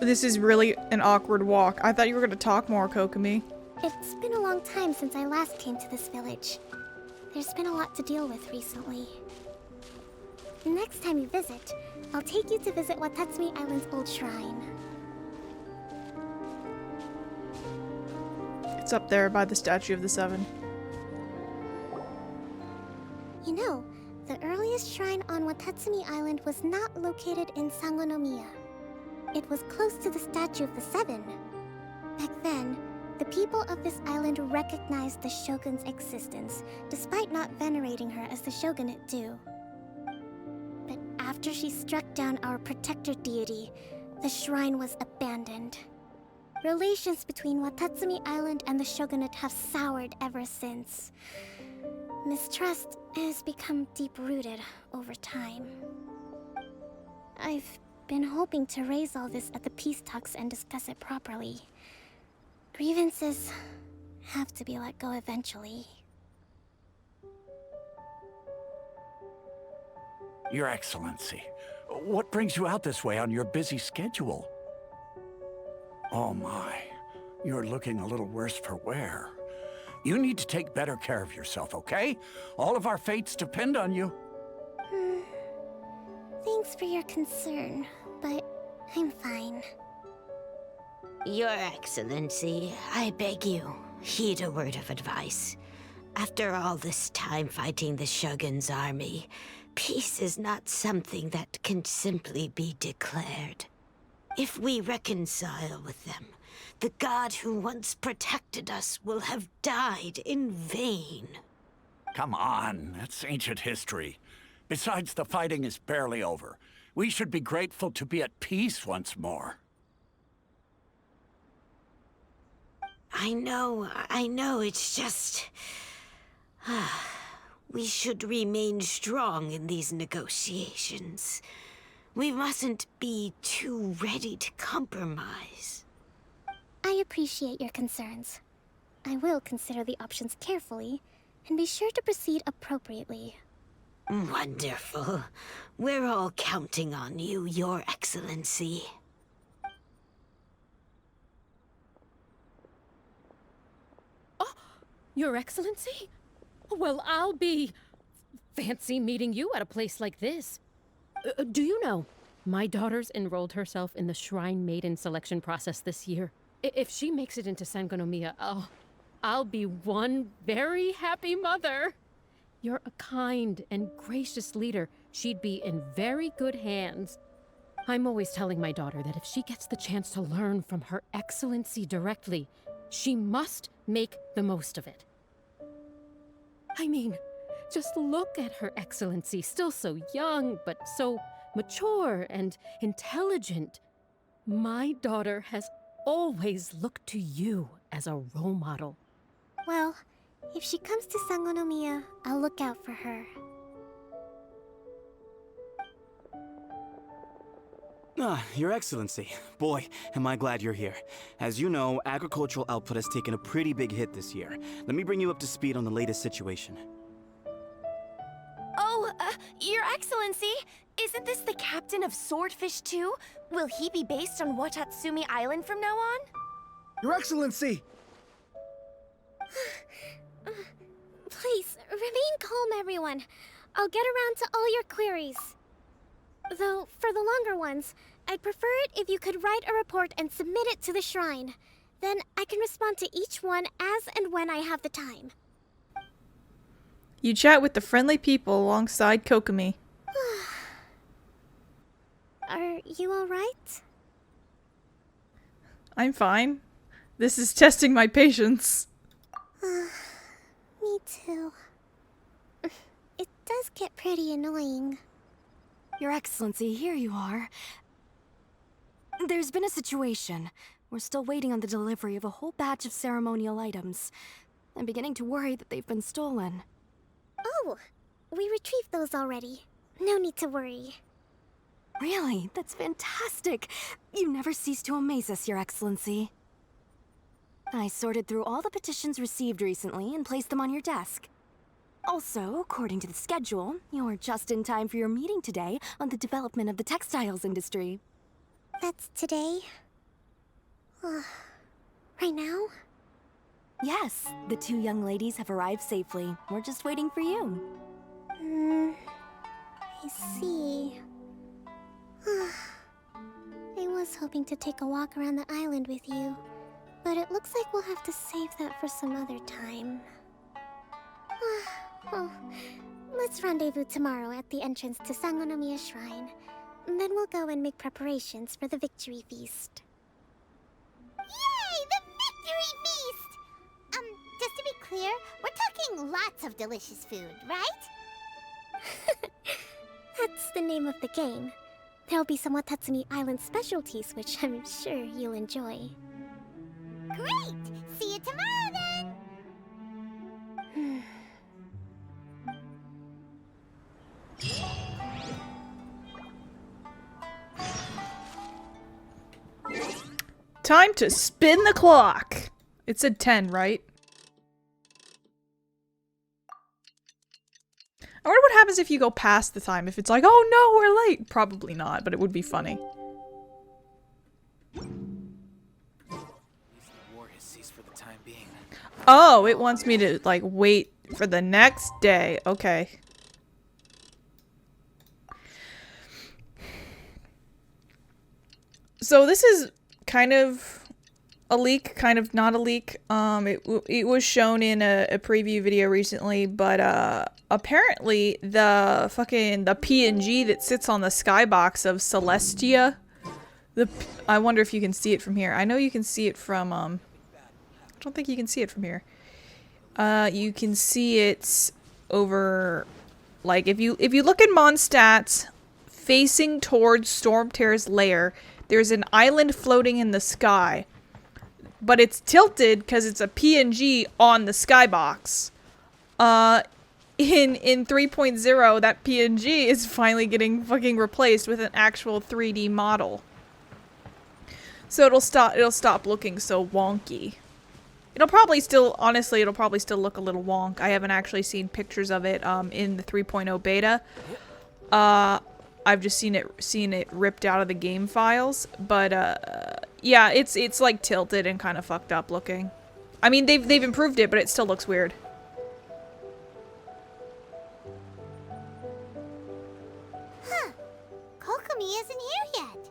This is really an awkward walk. I thought you were going to talk more, Kokomi. It's been a long time since I last came to this village. There's been a lot to deal with recently. Next time you visit, I'll take you to visit Watasumi Island's old shrine. It's up there by the Statue of the Seven. You know, the earliest shrine on Watasumi Island was not located in Sangonomiya. It was close to the Statue of the Seven. Back then, the people of this island recognized the Shogun's existence, despite not venerating her as the Shogunate do. But after she struck down our protector deity, the shrine was abandoned. Relations between Watasumi Island and the shogunate have soured ever since. Mistrust has become deep-rooted over time. I've been hoping to raise all this at the peace talks and discuss it properly. Grievances have to be let go eventually. Your Excellency, what brings you out this way on your busy schedule? Oh my, you're looking a little worse for wear. You need to take better care of yourself, okay? All of our fates depend on you. Thanks for your concern, but I'm fine. Your Excellency, I beg you, heed a word of advice. After all this time fighting the Shogun's army, peace is not something that can simply be declared. If we reconcile with them, the god who once protected us will have died in vain. Come on, that's ancient history. Besides, the fighting is barely over. We should be grateful to be at peace once more. I know, it's just... we should remain strong in these negotiations. We mustn't be too ready to compromise. I appreciate your concerns. I will consider the options carefully, and be sure to proceed appropriately. Wonderful. We're all counting on you, Your Excellency. Oh, Your Excellency? Well, I'll be... fancy meeting you at a place like this. Do you know, my daughter's enrolled herself in the Shrine Maiden selection process this year. If she makes it into Sangonomiya, I'll be one very happy mother. You're a kind and gracious leader. She'd be in very good hands. I'm always telling my daughter that if she gets the chance to learn from Her Excellency directly, she must make the most of it. I mean, just look at Her Excellency, still so young, but so mature and intelligent. My daughter has always looked to you as a role model. Well, if she comes to Sangonomiya, I'll look out for her. Your Excellency. Boy, am I glad you're here. As you know, agricultural output has taken a pretty big hit this year. Let me bring you up to speed on the latest situation. Oh, Your Excellency, isn't this the captain of Swordfish 2? Will he be based on Watasumi Island from now on? Your Excellency! Please, remain calm, everyone. I'll get around to all your queries. Though, for the longer ones, I'd prefer it if you could write a report and submit it to the shrine. Then I can respond to each one as and when I have the time. You chat with the friendly people alongside Kokomi. Are you alright? I'm fine. This is testing my patience. Me too. It does get pretty annoying. Your Excellency, here you are. There's been a situation. We're still waiting on the delivery of a whole batch of ceremonial items. I'm beginning to worry that they've been stolen. Oh, we retrieved those already. No need to worry. Really? That's fantastic. You never cease to amaze us, Your Excellency. I sorted through all the petitions received recently and placed them on your desk. Also, according to the schedule, you're just in time for your meeting today on the development of the textiles industry. That's today? Right now? Yes, the two young ladies have arrived safely. We're just waiting for you. I see. I was hoping to take a walk around the island with you, but it looks like we'll have to save that for some other time. Well, let's rendezvous tomorrow at the entrance to Sangonomiya Shrine. Then we'll go and make preparations for the victory feast. Yay! The victory feast! Just to be clear, we're talking lots of delicious food, right? That's the name of the game. There'll be some Watasumi Island specialties, which I'm sure you'll enjoy. Great! See you tomorrow then! Time to spin the clock! It said 10, right? I wonder what happens if you go past the time. If it's like, oh no, we're late. Probably not, but it would be funny. Oh, it wants me to, like, wait for the next day. Okay. So this is kind of a leak, kind of not a leak. It was shown in a preview video recently, but apparently the PNG that sits on the skybox of Celestia, I wonder if you can see it from here. I know you can see it from I don't think you can see it from here. You can see it over, like, if you look at Mondstadt facing towards Stormtear's lair, there's an island floating in the sky. But it's tilted because it's a PNG on the skybox. In 3.0, that PNG is finally getting fucking replaced with an actual 3D model. So it'll stop looking so wonky. It'll probably still look a little wonk. I haven't actually seen pictures of it in the 3.0 beta. I've just seen it ripped out of the game files, but yeah, it's like tilted and kind of fucked up looking. I mean, they've improved it, but it still looks weird. Huh. Kokomi isn't here yet.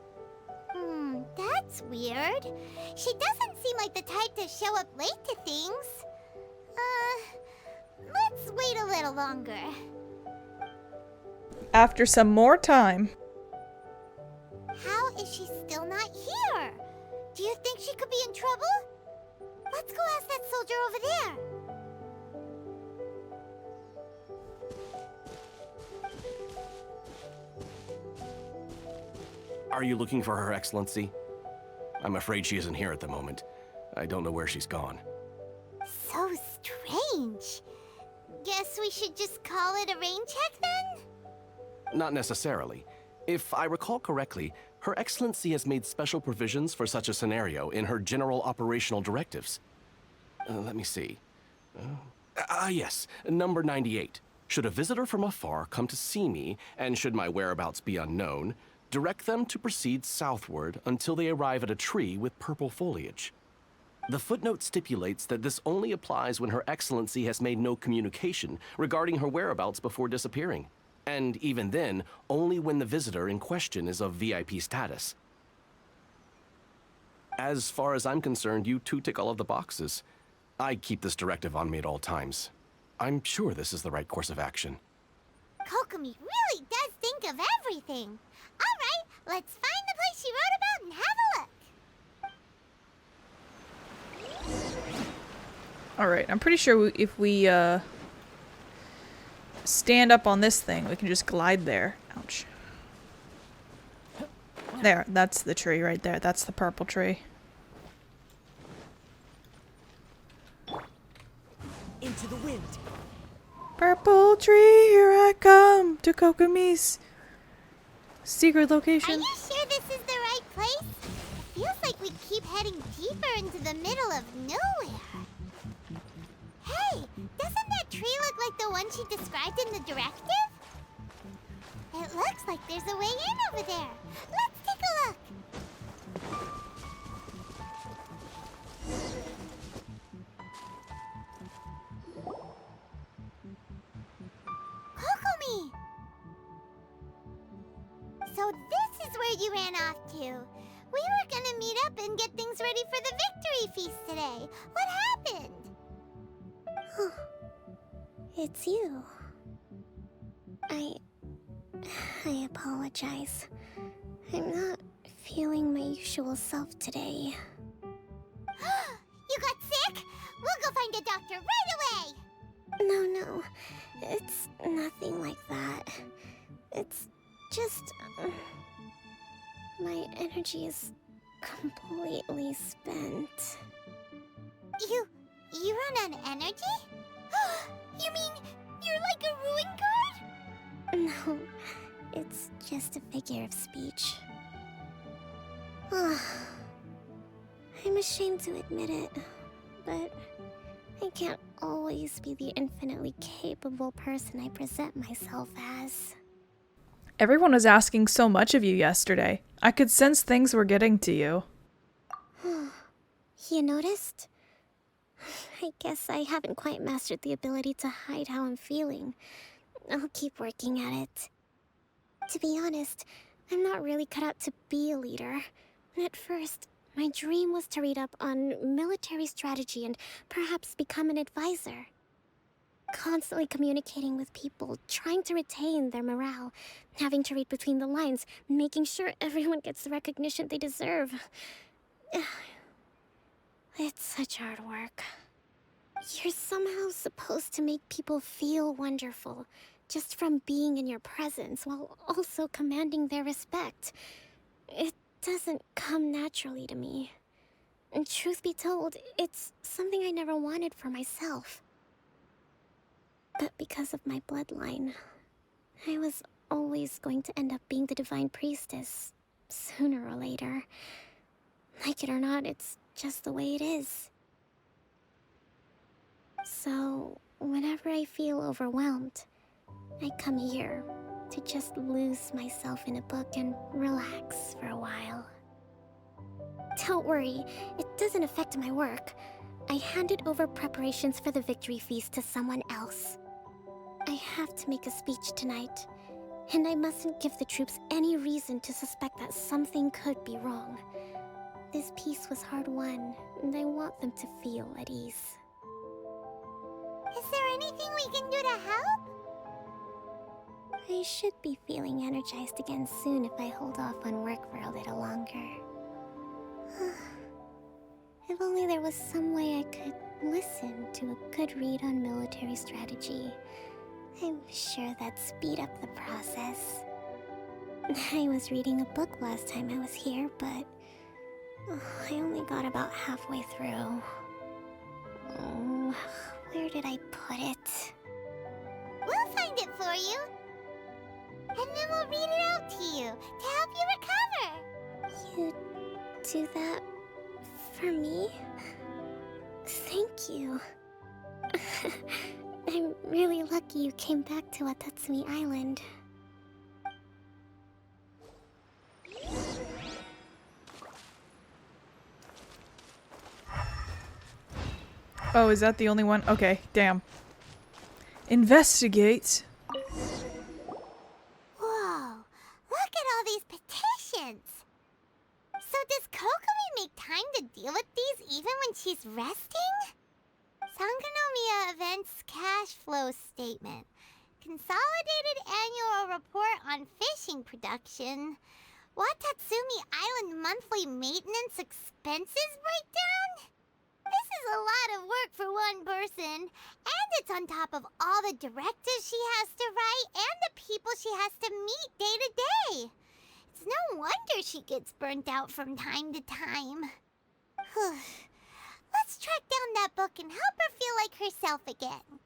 That's weird. She doesn't seem like the type to show up late to things. Let's wait a little longer. After some more time. How is she still not here? Do you think she could be in trouble? Let's go ask that soldier over there. Are you looking for Her Excellency? I'm afraid she isn't here at the moment. I don't know where she's gone. So strange. Guess we should just call it a rain check then? Not necessarily. If I recall correctly, Her Excellency has made special provisions for such a scenario in her general operational directives. Let me see. Yes, number 98. Should a visitor from afar come to see me, and should my whereabouts be unknown, direct them to proceed southward until they arrive at a tree with purple foliage. The footnote stipulates that this only applies when Her Excellency has made no communication regarding her whereabouts before disappearing. And even then, only when the visitor in question is of VIP status. As far as I'm concerned, you two tick all of the boxes. I keep this directive on me at all times. I'm sure this is the right course of action. Kokomi really does think of everything. All right, let's find the place she wrote about and have a look. Alright, I'm pretty sure if we stand up on this thing, we can just glide there. Ouch. There, that's the tree right there. That's the purple tree. Into the wind. Purple tree, here I come to Kokomi's secret location. Are you sure this is the right place? Feels like we keep heading deeper into the middle of nowhere. Hey, doesn't that tree look like the one she described in the directive? It looks like there's a way in over there. Let's take a look. Kokomi! So this is where you ran off to. We were gonna meet up and get things ready for the victory feast today. What happened? It's you. I apologize. I'm not feeling my usual self today. You got sick? We'll go find a doctor right away! No. It's nothing like that. It's just... my energy is completely spent. You run on energy? You mean you're like a ruin guard? No, it's just a figure of speech. I'm ashamed to admit it, but I can't always be the infinitely capable person I present myself as. Everyone was asking so much of you yesterday. I could sense things were getting to you. You noticed? I guess I haven't quite mastered the ability to hide how I'm feeling. I'll keep working at it. To be honest, I'm not really cut out to be a leader. At first, my dream was to read up on military strategy and perhaps become an advisor. Constantly communicating with people, trying to retain their morale, having to read between the lines, making sure everyone gets the recognition they deserve. It's such hard work. You're somehow supposed to make people feel wonderful, just from being in your presence, while also commanding their respect. It doesn't come naturally to me. And truth be told, it's something I never wanted for myself. But because of my bloodline, I was always going to end up being the Divine Priestess, sooner or later. Like it or not, it's just the way it is. So, whenever I feel overwhelmed, I come here to just lose myself in a book and relax for a while. Don't worry, it doesn't affect my work. I handed over preparations for the victory feast to someone else. I have to make a speech tonight, and I mustn't give the troops any reason to suspect that something could be wrong. This peace was hard-won, and I want them to feel at ease. Is there anything we can do to help? I should be feeling energized again soon if I hold off on work for a little longer. If only there was some way I could listen to a good read on military strategy. I'm sure that'd speed up the process. I was reading a book last time I was here, but I only got about halfway through. Oh, where did I put it? We'll find it for you. And then we'll read it out to you to help you recover. You do that for me? Thank you. I'm really lucky you came back to Watasumi Island. Oh, is that the only one? Okay, damn. Investigate. Whoa, look at all these petitions. So does Kokomi make time to deal with these even when she's resting? Sangonomiya Events Cash Flow Statement. Consolidated Annual Report on Fishing Production. Watasumi Island Monthly Maintenance Expenses Breakdown? This is a lot of work for one person, and it's on top of all the directives she has to write and the people she has to meet day to day. It's no wonder she gets burnt out from time to time. Let's track down that book and help her feel like herself again.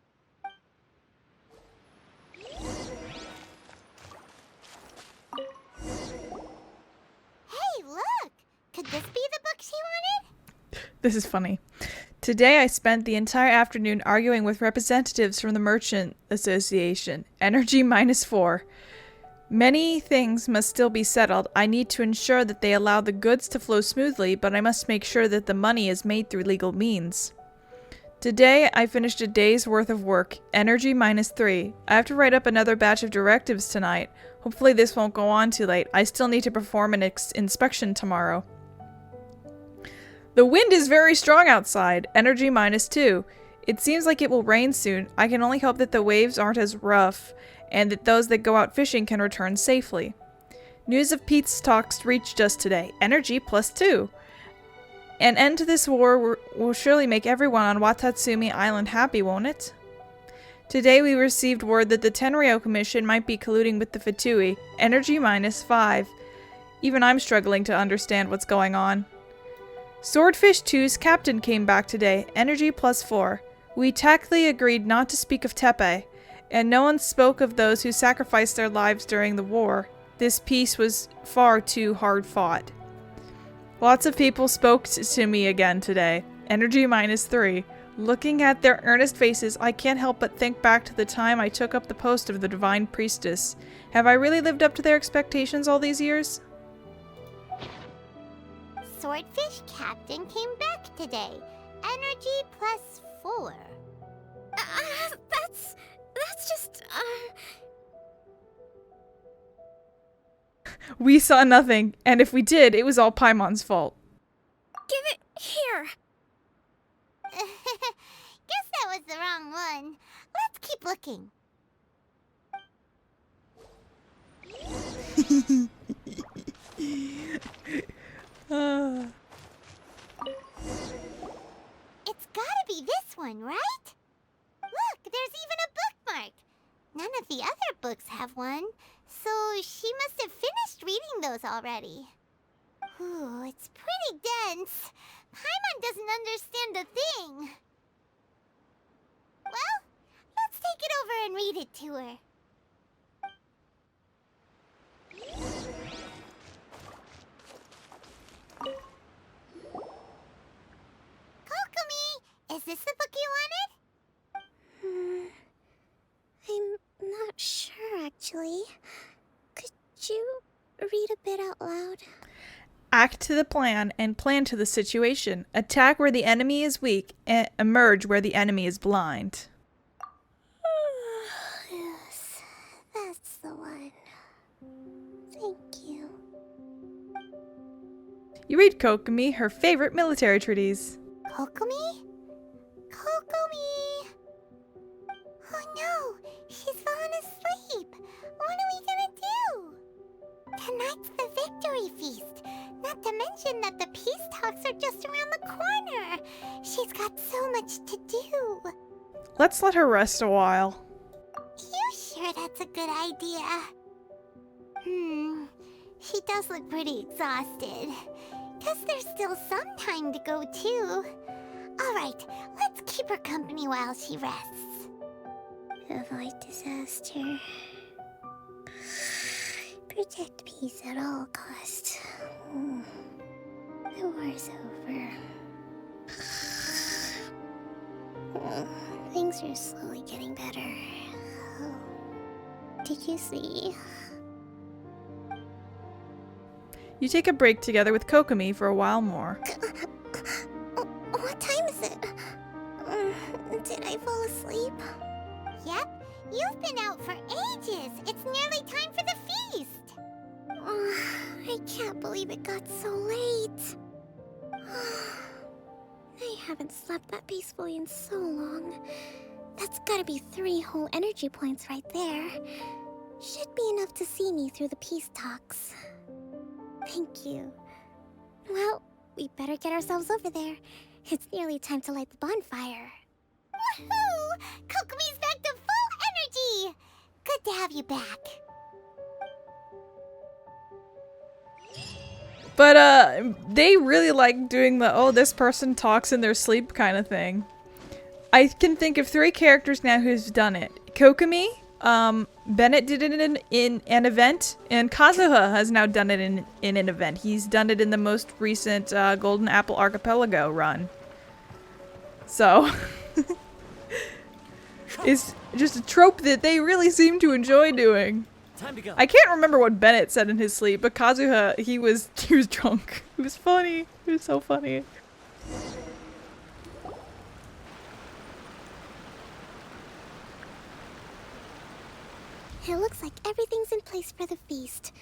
Hey, look! Could this be the book she wanted? This is funny. Today I spent the entire afternoon arguing with representatives from the Merchant Association. Energy -4. Many things must still be settled. I need to ensure that they allow the goods to flow smoothly, but I must make sure that the money is made through legal means. Today I finished a day's worth of work. Energy -3. I have to write up another batch of directives tonight. Hopefully this won't go on too late. I still need to perform an inspection tomorrow. The wind is very strong outside. Energy -2. It seems like it will rain soon. I can only hope that the waves aren't as rough, and that those that go out fishing can return safely. News of peace talks reached us today. Energy +2. An end to this war will surely make everyone on Watasumi Island happy, won't it? Today we received word that the Tenryou Commission might be colluding with the Fatui. Energy -5. Even I'm struggling to understand what's going on. Swordfish 2's captain came back today. Energy +4. We tactfully agreed not to speak of Tepe, and no one spoke of those who sacrificed their lives during the war. This peace was far too hard fought. Lots of people spoke to me again today. Energy -3. Looking at their earnest faces, I can't help but think back to the time I took up the post of the Divine Priestess. Have I really lived up to their expectations all these years? Swordfish Captain came back today. Energy +4. That's just, We saw nothing, and if we did, it was all Paimon's fault. Give it here. Guess that was the wrong one. Let's keep looking. It's gotta be this one, right? Look, there's even a bookmark. None of the other books have one, so she must have finished reading those already. Ooh, it's pretty dense. Paimon doesn't understand a thing. Well, let's take it over and read it to her. Kokomi, is this the book you wanted? I'm not sure, actually. Could you read a bit out loud? Act to the plan and plan to the situation. Attack where the enemy is weak and emerge where the enemy is blind. Yes, that's the one. Thank you. You read Kokomi her favorite military treatise. Kokomi? Kokomi! Oh no, she's fallen asleep. What are we gonna do? Tonight's the victory feast. Not to mention that the peace talks are just around the corner. She's got so much to do. Let's let her rest a while. You sure that's a good idea? She does look pretty exhausted. Guess there's still some time to go too. Alright, let's keep her company while she rests. Avoid disaster. Protect peace at all costs. The war's over. Things are slowly getting better. Did you see? You take a break together with Kokomi for a while more. What time is it? Did I fall asleep? Yep, you've been out for ages. It's nearly time for the feast. I can't believe it got so late. I haven't slept that peacefully in so long. That's gotta be 3 whole energy points right there. Should be enough to see me through the peace talks. Thank you. Well, we better get ourselves over there. It's nearly time to light the bonfire. Woohoo! Kokomi's back to full energy! Good to have you back. But, they really like doing the, oh, this person talks in their sleep kind of thing. I can think of 3 characters now who's done it. Kokomi, Bennett did it in an event, and Kazuha has now done it in an event. He's done it in the most recent Golden Apple Archipelago run. So, it's just a trope that they really seem to enjoy doing. Time to go. I can't remember what Bennett said in his sleep, but Kazuha, he was drunk. It was funny. It was so funny. It looks like everything's in place for the feast.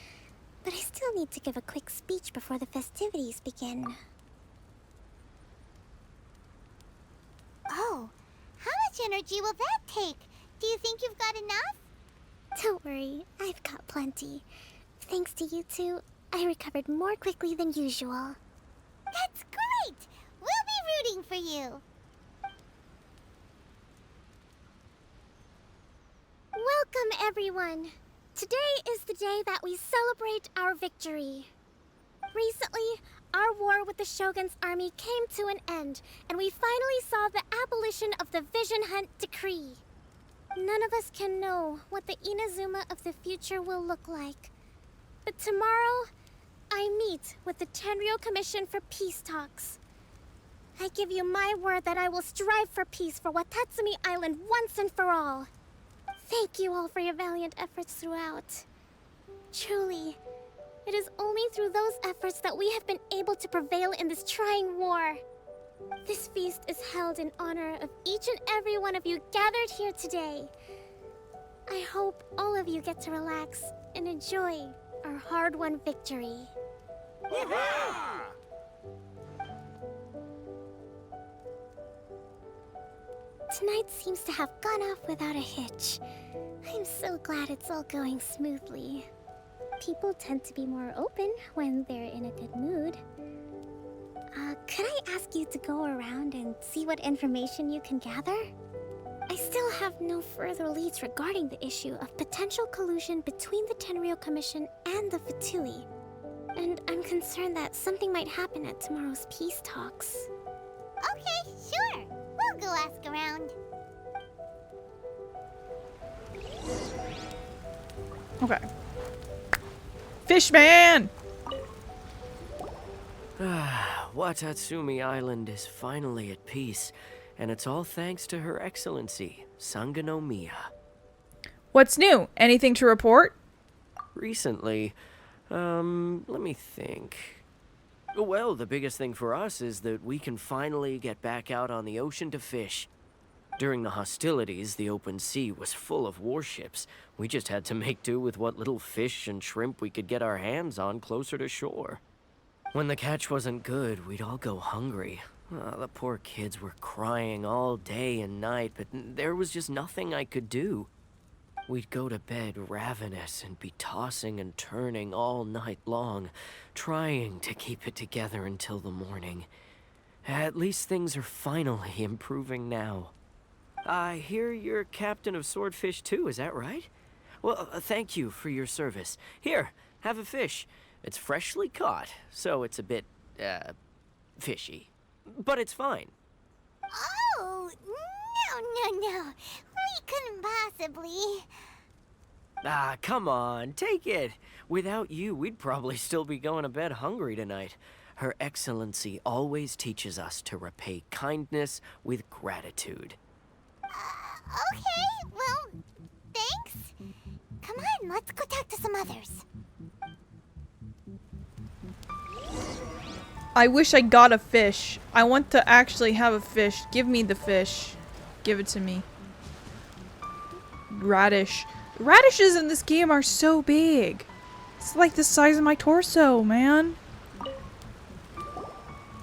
But I still need to give a quick speech before the festivities begin. Oh, how much energy will that take? Do you think you've got enough? Don't worry, I've got plenty. Thanks to you two, I recovered more quickly than usual. That's great! We'll be rooting for you. Welcome, everyone. Today is the day that we celebrate our victory. Recently, our war with the Shogun's army came to an end, and we finally saw the abolition of the Vision Hunt Decree. None of us can know what the Inazuma of the future will look like. But tomorrow, I meet with the Tenryou Commission for peace talks. I give you my word that I will strive for peace for Watasumi Island once and for all. Thank you all for your valiant efforts throughout. Truly, it is only through those efforts that we have been able to prevail in this trying war. This feast is held in honor of each and every one of you gathered here today. I hope all of you get to relax and enjoy our hard-won victory. Tonight seems to have gone off without a hitch. I'm so glad it's all going smoothly. People tend to be more open when they're in a good mood. Could I ask you to go around and see what information you can gather? I still have no further leads regarding the issue of potential collusion between the Tenryou Commission and the Fatui. And I'm concerned that something might happen at tomorrow's peace talks. Okay, sure. We'll go ask around. Okay. Fishman! Watasumi Island is finally at peace, and it's all thanks to Her Excellency, Sangonomiya. What's new? Anything to report? Recently, let me think. Well, the biggest thing for us is that we can finally get back out on the ocean to fish. During the hostilities, the open sea was full of warships. We just had to make do with what little fish and shrimp we could get our hands on closer to shore. When the catch wasn't good, we'd all go hungry. The poor kids were crying all day and night, but there was just nothing I could do. We'd go to bed ravenous and be tossing and turning all night long, trying to keep it together until the morning. At least things are finally improving now. I hear you're captain of Swordfish too, is that right? Well, thank you for your service. Here, have a fish. It's freshly caught, so it's a bit, fishy. But it's fine. Oh, no. We couldn't possibly. Ah, come on, take it. Without you, we'd probably still be going to bed hungry tonight. Her Excellency always teaches us to repay kindness with gratitude. Okay, well, thanks. Come on, let's go talk to some others. I wish I got a fish. I want to actually have a fish. Give me the fish. Give it to me. Radish. Radishes in this game are so big. It's like the size of my torso, man.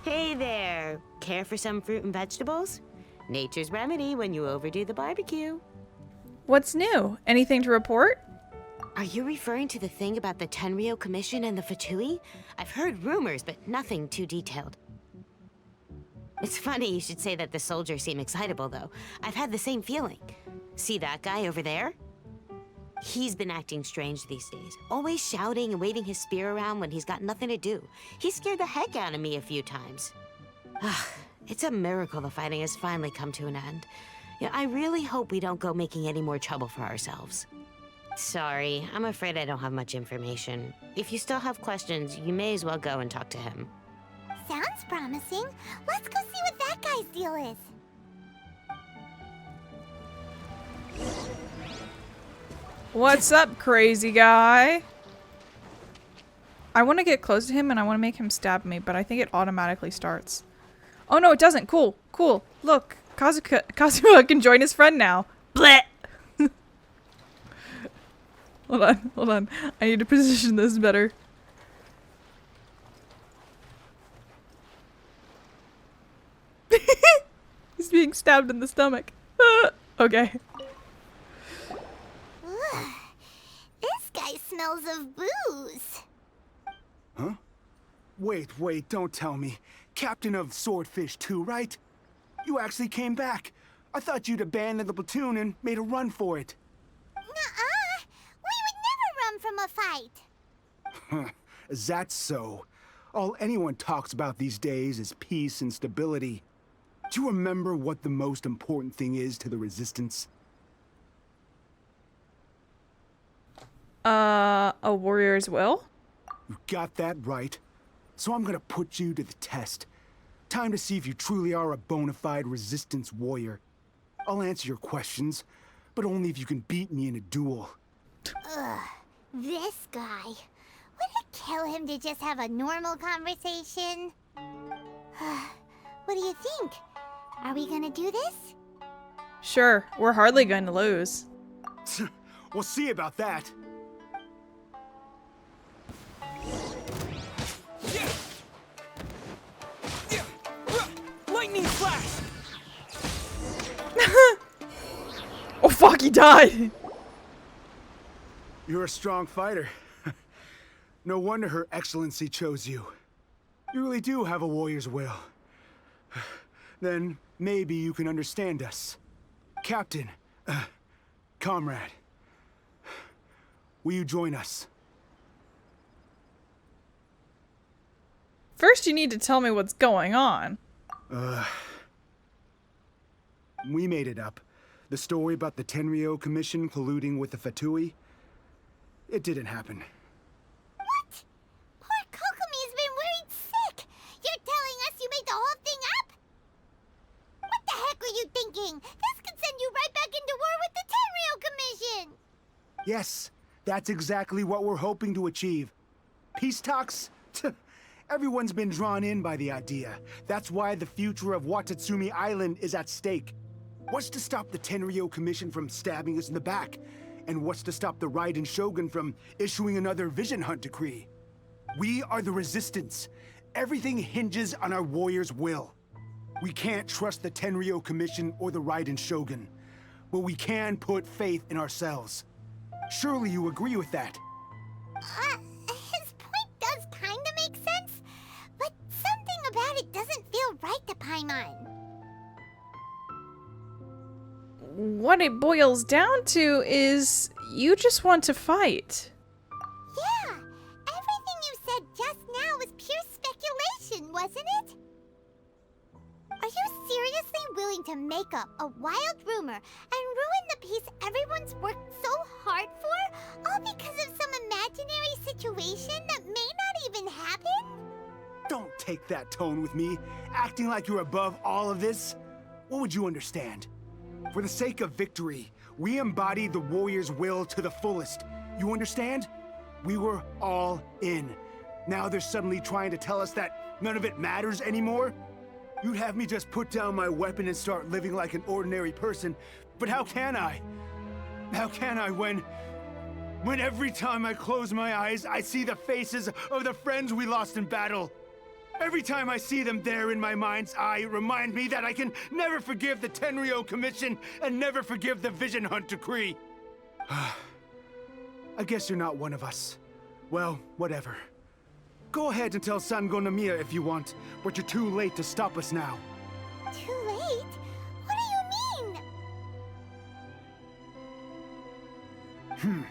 Hey there. Care for some fruit and vegetables? Nature's remedy when you overdo the barbecue. What's new? Anything to report? Are you referring to the thing about the Tenryou Commission and the Fatui? I've heard rumors, but nothing too detailed. It's funny you should say that the soldiers seem excitable, though. I've had the same feeling. See that guy over there? He's been acting strange these days. Always shouting and waving his spear around when he's got nothing to do. He scared the heck out of me a few times. It's a miracle the fighting has finally come to an end. Yeah, I really hope we don't go making any more trouble for ourselves. Sorry, I'm afraid I don't have much information. If you still have questions, you may as well go and talk to him. Sounds promising. Let's go see what that guy's deal is. What's up, crazy guy? I want to get close to him and I want to make him stab me, but I think it automatically starts. Oh no, it doesn't. Cool. Look, Kazuma can join his friend now. Bleh! Hold on. I need to position this better. He's being stabbed in the stomach. Okay. This guy smells of booze. Huh? Wait, don't tell me. Captain of Swordfish too, right? You actually came back. I thought you'd abandoned the platoon and made a run for it. Nuh-uh. come from a fight. That's so. All anyone talks about these days is peace and stability. Do you remember what the most important thing is to the Resistance? A warrior's will? You got that right. So I'm gonna put you to the test. Time to see if you truly are a bona fide Resistance warrior. I'll answer your questions, but only if you can beat me in a duel. Ugh, this guy. Would it kill him to just have a normal conversation? What do you think? Are we gonna do this? Sure, we're hardly going to lose. We'll see about that. Lightning flash! Oh fuck, he died! You're a strong fighter. No wonder Her Excellency chose you. You really do have a warrior's will. Then maybe you can understand us. Captain, comrade, will you join us? First you need to tell me what's going on. We made it up. The story about the Tenryou Commission colluding with the Fatui, it didn't happen. What? Poor Kokomi's been worried sick. You're telling us you made the whole thing up? What the heck were you thinking? This could send you right back into war with the Tenryou Commission. Yes, that's exactly what we're hoping to achieve. Peace talks? Everyone's been drawn in by the idea. That's why the future of Watasumi Island is at stake. What's to stop the Tenryou Commission from stabbing us in the back? And what's to stop the Raiden Shogun from issuing another Vision Hunt decree? We are the Resistance. Everything hinges on our warrior's will. We can't trust the Tenryou Commission or the Raiden Shogun, but we can put faith in ourselves. Surely you agree with that? His point does kinda make sense, but something about it doesn't feel right to Paimon. What it boils down to is you just want to fight. Yeah, everything you said just now was pure speculation, wasn't it? Are you seriously willing to make up a wild rumor and ruin the peace everyone's worked so hard for, all because of some imaginary situation that may not even happen? Don't take that tone with me, acting like you're above all of this. What would you understand? For the sake of victory, we embodied the warrior's will to the fullest. You understand? We were all in. Now they're suddenly trying to tell us that none of it matters anymore? You'd have me just put down my weapon and start living like an ordinary person, but how can I? How can I when every time I close my eyes, I see the faces of the friends we lost in battle? Every time I see them there in my mind's eye, it reminds me that I can never forgive the Tenryou Commission and never forgive the Vision Hunt decree. I guess you're not one of us. Well, whatever. Go ahead and tell Sango Nomiya if you want, but you're too late to stop us now. Too late? What do you mean?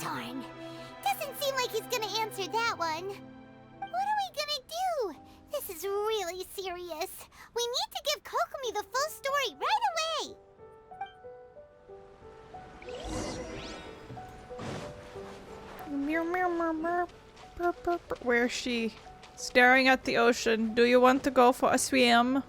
Darn. Doesn't seem like he's gonna answer that one. What are we gonna do? This is really serious. We need to give Kokomi the full story right away. Where is she? Staring at the ocean. Do you want to go for a swim?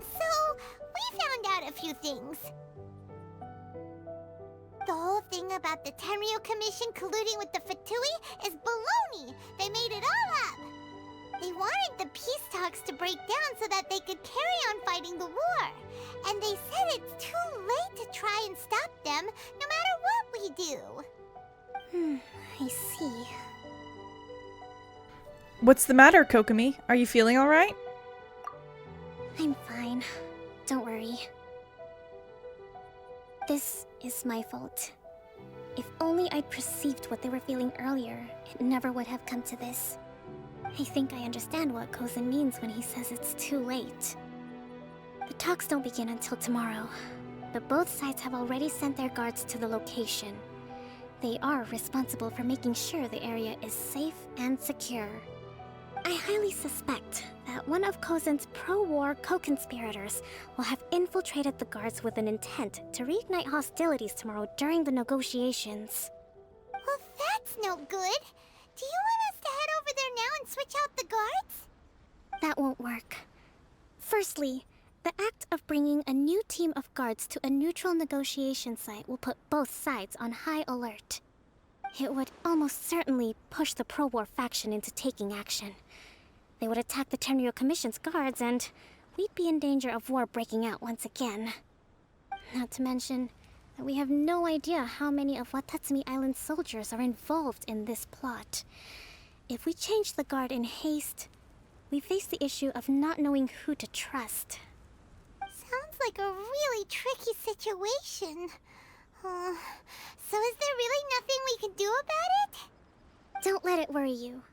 So, we found out a few things. The whole thing about the Tenryou Commission colluding with the Fatui is baloney. They made it all up. They wanted the peace talks to break down so that they could carry on fighting the war. And they said it's too late to try and stop them, no matter what we do. I see. What's the matter, Kokomi? Are you feeling alright? I'm fine. Don't worry. This is my fault. If only I'd perceived what they were feeling earlier, it never would have come to this. I think I understand what Kozen means when he says it's too late. The talks don't begin until tomorrow, but both sides have already sent their guards to the location. They are responsible for making sure the area is safe and secure. I highly suspect that one of Kozen's pro-war co-conspirators will have infiltrated the guards with an intent to reignite hostilities tomorrow during the negotiations. Well, that's no good. Do you want us to head over there now and switch out the guards? That won't work. Firstly, the act of bringing a new team of guards to a neutral negotiation site will put both sides on high alert. It would almost certainly push the pro-war faction into taking action. They would attack the Tenryo Commission's guards, and we'd be in danger of war breaking out once again. Not to mention that we have no idea how many of Watasumi Island's soldiers are involved in this plot. If we change the guard in haste, we face the issue of not knowing who to trust. Sounds like a really tricky situation. So is there really nothing we can do about it? Don't let it worry you.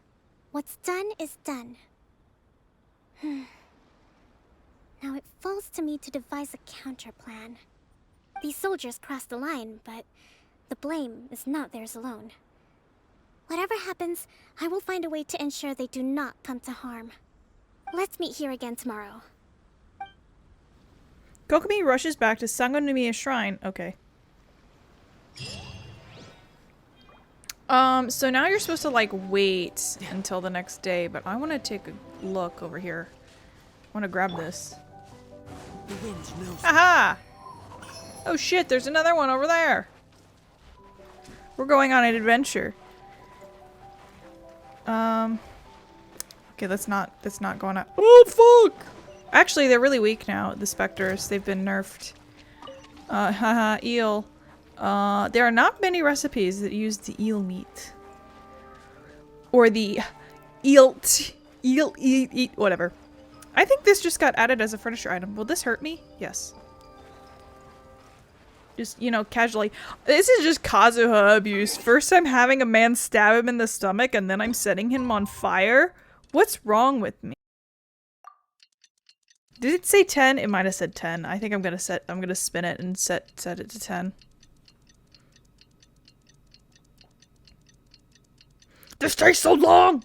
What's done is done. Now it falls to me to devise a counter-plan. These soldiers crossed the line, but the blame is not theirs alone. Whatever happens, I will find a way to ensure they do not come to harm. Let's meet here again tomorrow. Kokomi rushes back to Sangonomiya Shrine. Okay. So now you're supposed to, like, wait until the next day, but I want to take a look over here. I want to grab this. Aha! Oh shit, there's another one over there! We're going on an adventure. Okay, let's not go on a— oh fuck! Actually, they're really weak now, the specters. They've been nerfed. Haha, eel. There are not many recipes that use the eel meat. Or the eel, whatever. I think this just got added as a furniture item. Will this hurt me? Yes. Just, you know, casually. This is just Kazuha abuse. First I'm having a man stab him in the stomach and then I'm setting him on fire? What's wrong with me? Did it say 10? It might have said 10. I think I'm gonna spin it and set it to 10. This takes so long!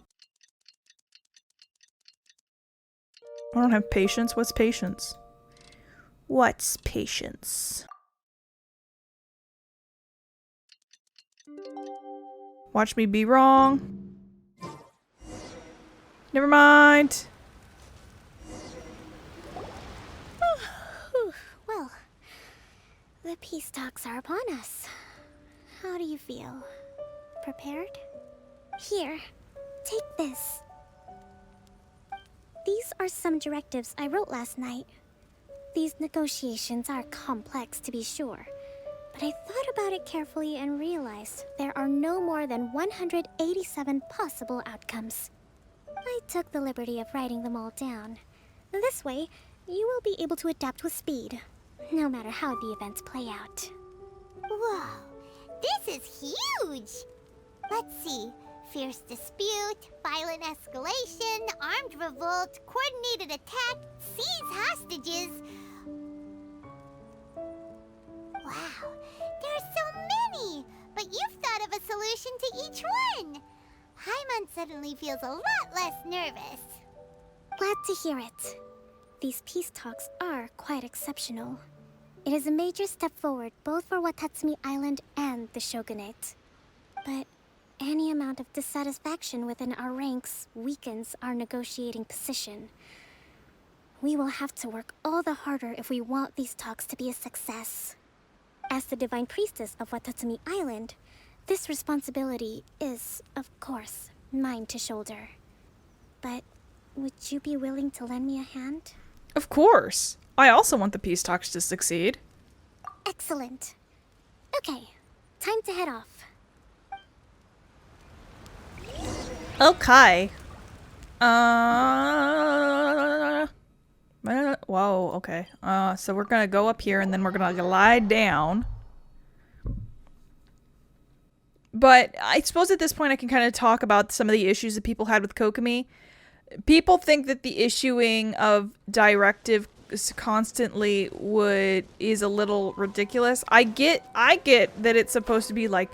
I don't have patience. What's patience? What's patience? Watch me be wrong. Never mind. Well, the peace talks are upon us. How do you feel? Prepared? Here, take this. These are some directives I wrote last night. These negotiations are complex, to be sure, but I thought about it carefully and realized there are no more than 187 possible outcomes. I took the liberty of writing them all down. This way, you will be able to adapt with speed, no matter how the events play out. Whoa, this is huge! Let's see. Fierce dispute, violent escalation, armed revolt, coordinated attack, seize hostages. Wow, there are so many! But you've thought of a solution to each one! Paimon suddenly feels a lot less nervous. Glad to hear it. These peace talks are quite exceptional. It is a major step forward both for Watasumi Island and the Shogunate. But any amount of dissatisfaction within our ranks weakens our negotiating position. We will have to work all the harder if we want these talks to be a success. As the Divine Priestess of Watasumi Island, this responsibility is, of course, mine to shoulder. But would you be willing to lend me a hand? Of course! I also want the peace talks to succeed. Excellent. Okay, time to head off. Okay. Whoa, okay. So we're gonna go up here and then we're gonna lie down. But I suppose at this point I can kind of talk about some of the issues that people had with Kokomi. People think that the issuing of directives constantly is a little ridiculous. I get that it's supposed to be like,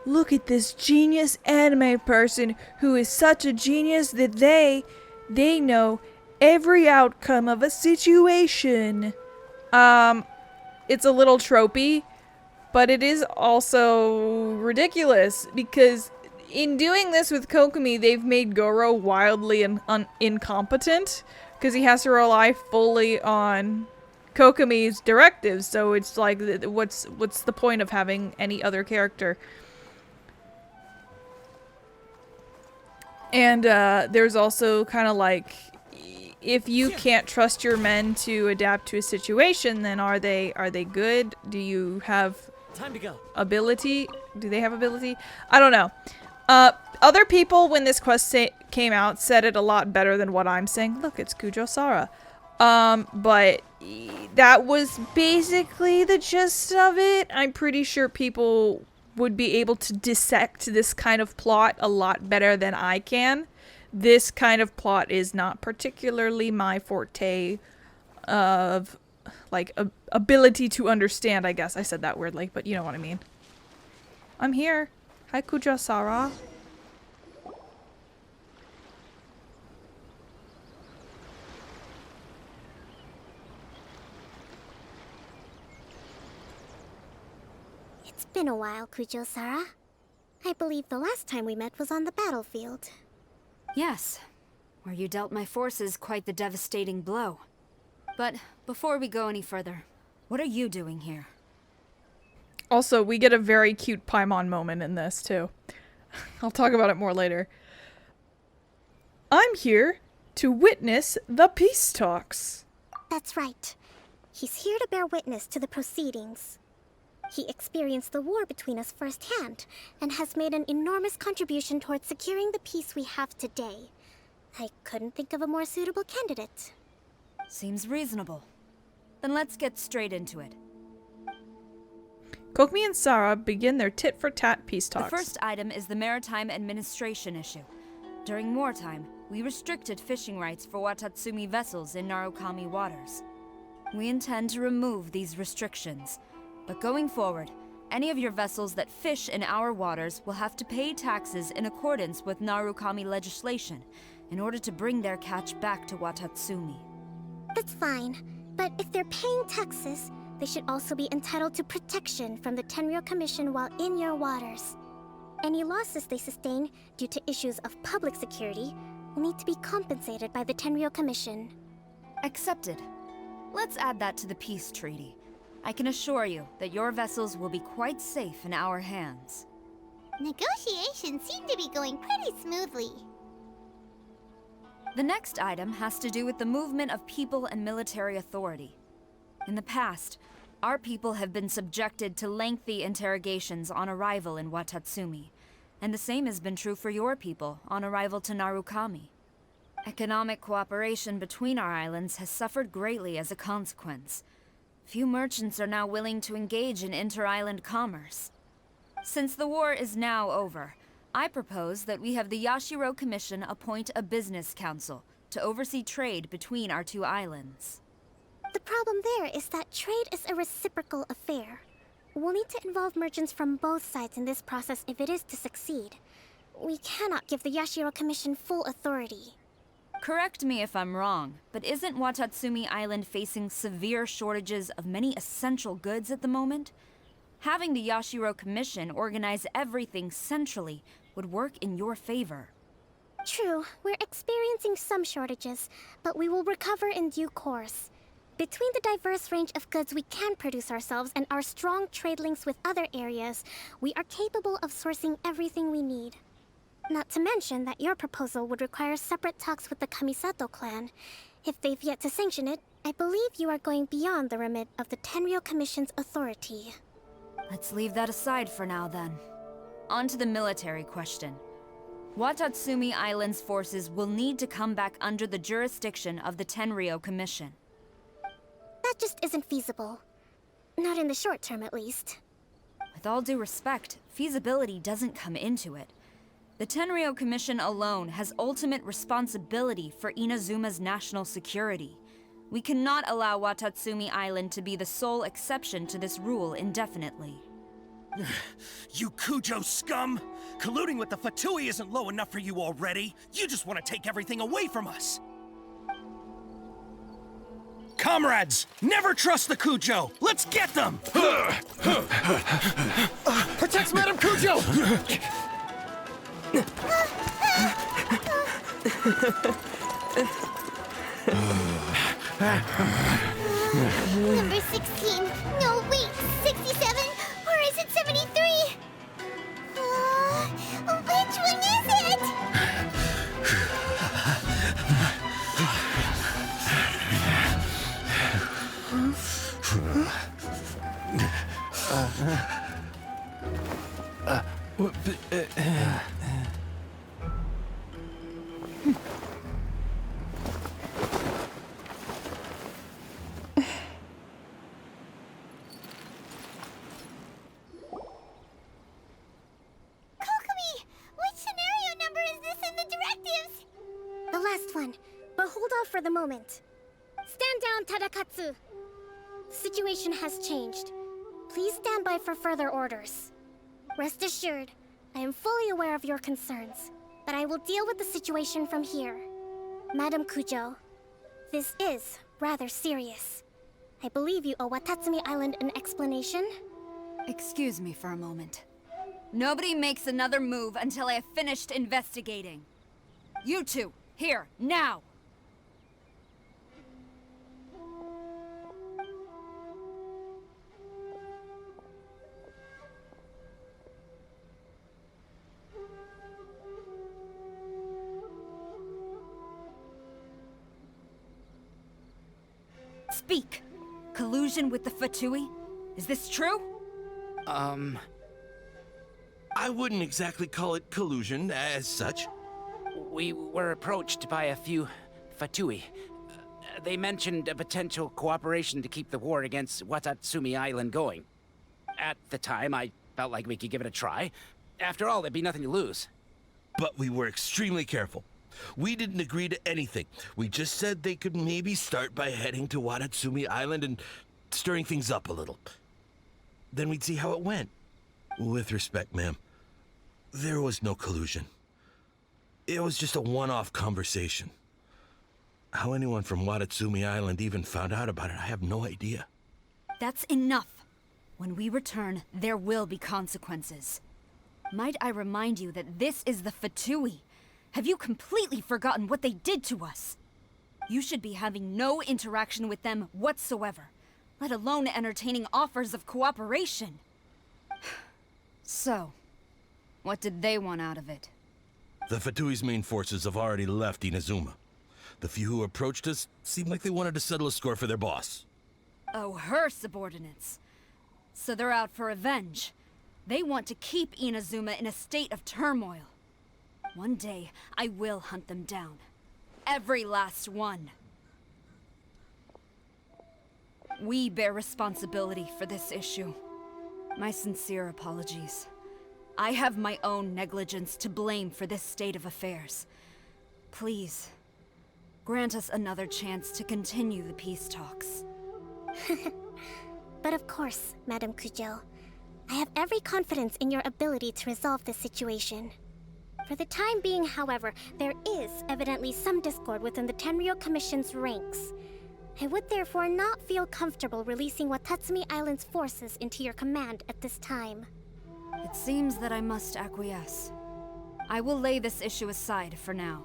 look at this genius anime person who is such a genius that they know every outcome of a situation. It's a little tropey, but it is also ridiculous because in doing this with Kokomi, they've made Goro wildly incompetent because he has to rely fully on Kokomi's directives. So it's like, what's the point of having any other character? And there's also kind of like, if you can't trust your men to adapt to a situation, then are they good? Do you have time to go. Ability? Do they have ability? I don't know. Other people, when this quest came out, said it a lot better than what I'm saying. Look, it's Kujo Sara. But that was basically the gist of it. I'm pretty sure people would be able to dissect this kind of plot a lot better than I can. This kind of plot is not particularly my forte of, like, ability to understand, I guess. I said that weirdly, but you know what I mean. I'm here. Hi, Kujo Sara. It's been a while, Kujo Sara. I believe the last time we met was on the battlefield. Yes, where you dealt my forces quite the devastating blow. But before we go any further, what are you doing here? Also, we get a very cute Paimon moment in this, too. I'll talk about it more later. I'm here to witness the peace talks. That's right. He's here to bear witness to the proceedings. He experienced the war between us firsthand, and has made an enormous contribution towards securing the peace we have today. I couldn't think of a more suitable candidate. Seems reasonable. Then let's get straight into it. Kokomi and Sara begin their tit-for-tat peace talks. The first item is the maritime administration issue. During wartime, we restricted fishing rights for Watasumi vessels in Narukami waters. We intend to remove these restrictions. But going forward, any of your vessels that fish in our waters will have to pay taxes in accordance with Narukami legislation in order to bring their catch back to Watatsumi. That's fine, but if they're paying taxes, they should also be entitled to protection from the Tenryou Commission while in your waters. Any losses they sustain due to issues of public security will need to be compensated by the Tenryou Commission. Accepted. Let's add that to the peace treaty. I can assure you that your vessels will be quite safe in our hands. Negotiations seem to be going pretty smoothly. The next item has to do with the movement of people and military authority. In the past, our people have been subjected to lengthy interrogations on arrival in Watatsumi, and the same has been true for your people on arrival to Narukami. Economic cooperation between our islands has suffered greatly as a consequence. Few merchants are now willing to engage in inter-island commerce. Since the war is now over, I propose that we have the Yashiro Commission appoint a business council to oversee trade between our two islands. The problem there is that trade is a reciprocal affair. We'll need to involve merchants from both sides in this process if it is to succeed. We cannot give the Yashiro Commission full authority. Correct me if I'm wrong, but isn't Watatsumi Island facing severe shortages of many essential goods at the moment? Having the Yashiro Commission organize everything centrally would work in your favor. True, we're experiencing some shortages, but we will recover in due course. Between the diverse range of goods we can produce ourselves and our strong trade links with other areas, we are capable of sourcing everything we need. Not to mention that your proposal would require separate talks with the Kamisato clan. If they've yet to sanction it, I believe you are going beyond the remit of the Tenryou Commission's authority. Let's leave that aside for now, then. On to the military question. Watatsumi Island's forces will need to come back under the jurisdiction of the Tenryou Commission. That just isn't feasible. Not in the short term, at least. With all due respect, feasibility doesn't come into it. The Tenryou Commission alone has ultimate responsibility for Inazuma's national security. We cannot allow Watatsumi Island to be the sole exception to this rule indefinitely. You Kujo scum! Colluding with the Fatui isn't low enough for you already. You just want to take everything away from us. Comrades, never trust the Kujo! Let's get them! Protect Madame Kujo! Number 16. No, wait. 67? Or is it 73? Which one is it? Kokomi! Which scenario number is this in the directives? The last one, but hold off for the moment. Stand down, Tadakatsu. The situation has changed. Please stand by for further orders. Rest assured, I am fully aware of your concerns, but I will deal with the situation from here. Madam Kujo, this is rather serious. I believe you owe Watatsumi Island an explanation. Excuse me for a moment. Nobody makes another move until I have finished investigating. You two, here, now! Speak! Collusion with the Fatui? Is this true? I wouldn't exactly call it collusion as such. We were approached by a few Fatui. They mentioned a potential cooperation to keep the war against Watatsumi Island going. At the time, I felt like we could give it a try. After all, there'd be nothing to lose. But we were extremely careful. We didn't agree to anything. We just said they could maybe start by heading to Watatsumi Island and stirring things up a little. Then we'd see how it went. With respect, ma'am, there was no collusion. It was just a one-off conversation. How anyone from Watatsumi Island even found out about it, I have no idea. That's enough. When we return, there will be consequences. Might I remind you that this is the Fatui? Have you completely forgotten what they did to us? You should be having no interaction with them whatsoever, let alone entertaining offers of cooperation. So, what did they want out of it? The Fatui's main forces have already left Inazuma. The few who approached us seemed like they wanted to settle a score for their boss. Oh, her subordinates. So they're out for revenge. They want to keep Inazuma in a state of turmoil. One day, I will hunt them down. Every last one. We bear responsibility for this issue. My sincere apologies. I have my own negligence to blame for this state of affairs. Please, grant us another chance to continue the peace talks. But of course, Madam Kujo. I have every confidence in your ability to resolve this situation. For the time being, however, there is evidently some discord within the Tenryou Commission's ranks. I would therefore not feel comfortable releasing Watatsumi Island's forces into your command at this time. It seems that I must acquiesce. I will lay this issue aside for now,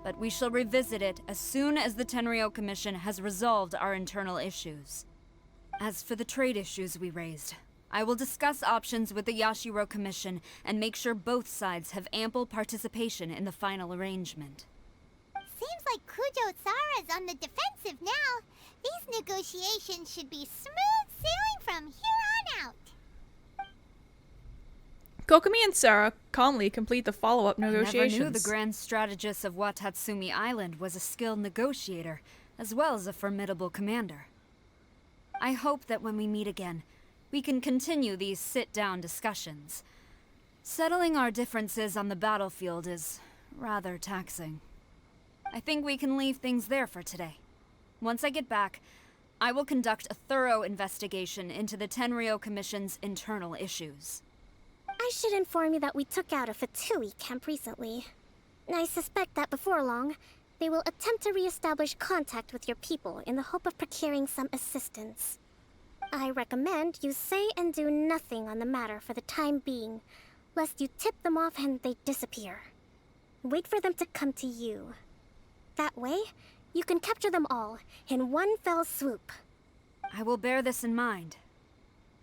but we shall revisit it as soon as the Tenryou Commission has resolved our internal issues. As for the trade issues we raised, I will discuss options with the Yashiro Commission and make sure both sides have ample participation in the final arrangement. Seems like Kujo-Sara's on the defensive now. These negotiations should be smooth sailing from here on out. Kokomi and Sarah calmly complete the follow-up negotiations. I never knew the grand strategist of Watatsumi Island was a skilled negotiator, as well as a formidable commander. I hope that when we meet again, we can continue these sit-down discussions. Settling our differences on the battlefield is rather taxing. I think we can leave things there for today. Once I get back, I will conduct a thorough investigation into the Tenryou Commission's internal issues. I should inform you that we took out a Fatui camp recently. I suspect that before long, they will attempt to re-establish contact with your people in the hope of procuring some assistance. I recommend you say and do nothing on the matter for the time being, lest you tip them off and they disappear. Wait for them to come to you. That way, you can capture them all in one fell swoop. I will bear this in mind.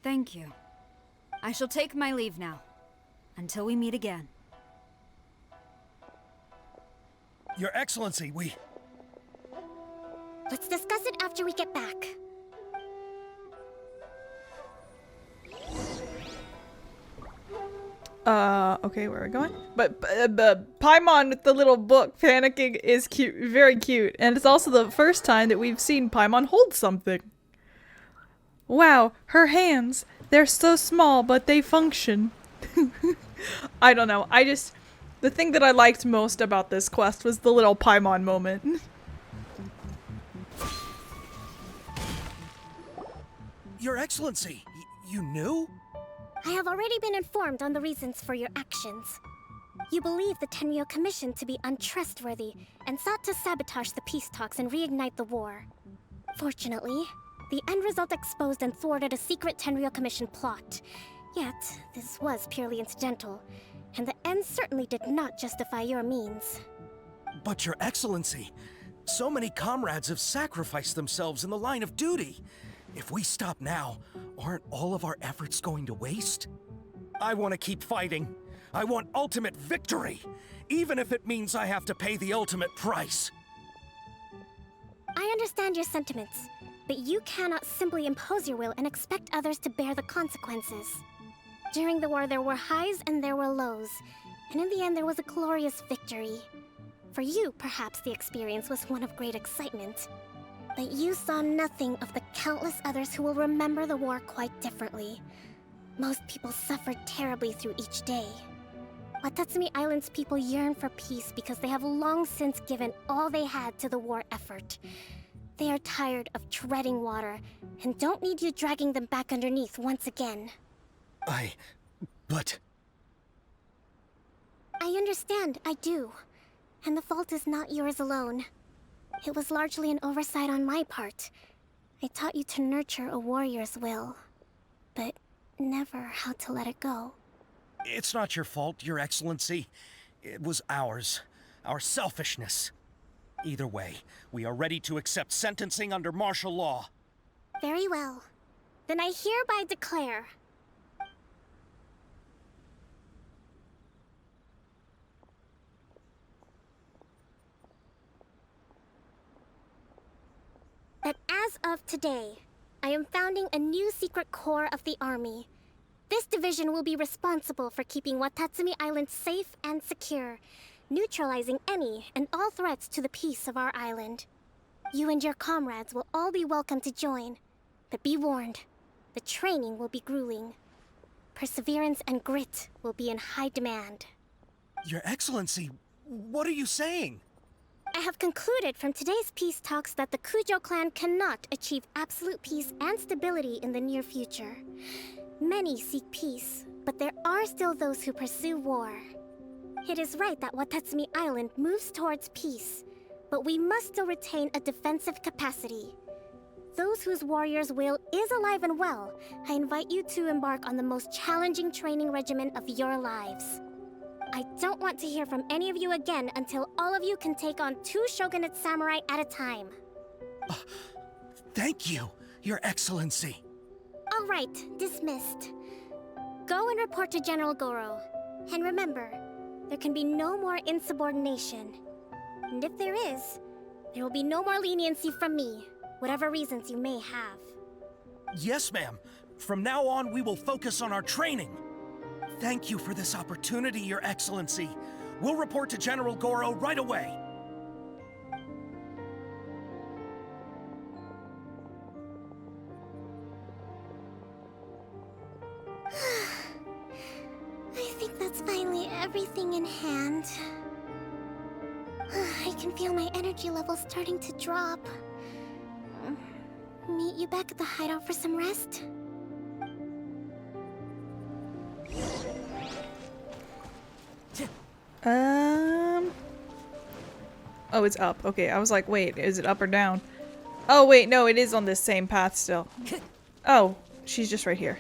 Thank you. I shall take my leave now. Until we meet again. Your Excellency, Let's discuss it after we get back. Okay, where are we going? But Paimon with the little book panicking is cute, very cute. And it's also the first time that we've seen Paimon hold something. Wow, her hands, they're so small, but they function. I don't know, the thing that I liked most about this quest was the little Paimon moment. Your Excellency, you knew? I have already been informed on the reasons for your actions. You believe the Tenryou Commission to be untrustworthy and sought to sabotage the peace talks and reignite the war. Fortunately, the end result exposed and thwarted a secret Tenryou Commission plot. Yet, this was purely incidental, and the end certainly did not justify your means. But Your Excellency, so many comrades have sacrificed themselves in the line of duty. If we stop now, aren't all of our efforts going to waste? I want to keep fighting. I want ultimate victory, even if it means I have to pay the ultimate price. I understand your sentiments, but you cannot simply impose your will and expect others to bear the consequences. During the war, there were highs and there were lows, and in the end, there was a glorious victory. For you, perhaps the experience was one of great excitement. But you saw nothing of the countless others who will remember the war quite differently. Most people suffered terribly through each day. Watasumi Island's people yearn for peace because they have long since given all they had to the war effort. They are tired of treading water and don't need you dragging them back underneath once again. But... I understand, I do. And the fault is not yours alone. It was largely an oversight on my part. I taught you to nurture a warrior's will, but never how to let it go. It's not your fault, Your Excellency. It was ours. Our selfishness. Either way, we are ready to accept sentencing under martial law. Very well. Then I hereby declare... that as of today, I am founding a new secret corps of the army. This division will be responsible for keeping Watasumi Island safe and secure, neutralizing any and all threats to the peace of our island. You and your comrades will all be welcome to join, but be warned, the training will be grueling. Perseverance and grit will be in high demand. Your Excellency, what are you saying? I have concluded from today's peace talks that the Kujo clan cannot achieve absolute peace and stability in the near future. Many seek peace, but there are still those who pursue war. It is right that Watasumi Island moves towards peace, but we must still retain a defensive capacity. Those whose warrior's will is alive and well, I invite you to embark on the most challenging training regimen of your lives. I don't want to hear from any of you again until all of you can take on 2 shogunate samurai at a time. Thank you, Your Excellency. All right, dismissed. Go and report to General Goro. And remember, there can be no more insubordination. And if there is, there will be no more leniency from me, whatever reasons you may have. Yes, ma'am. From now on, we will focus on our training. Thank you for this opportunity, Your Excellency. We'll report to General Goro right away. hand. I can feel my energy levels starting to drop. Meet you back at the hideout for some rest? Oh, it's up. Okay, I was like, wait, is it up or down? Oh, wait, no, it is on this same path still. Oh, she's just right here.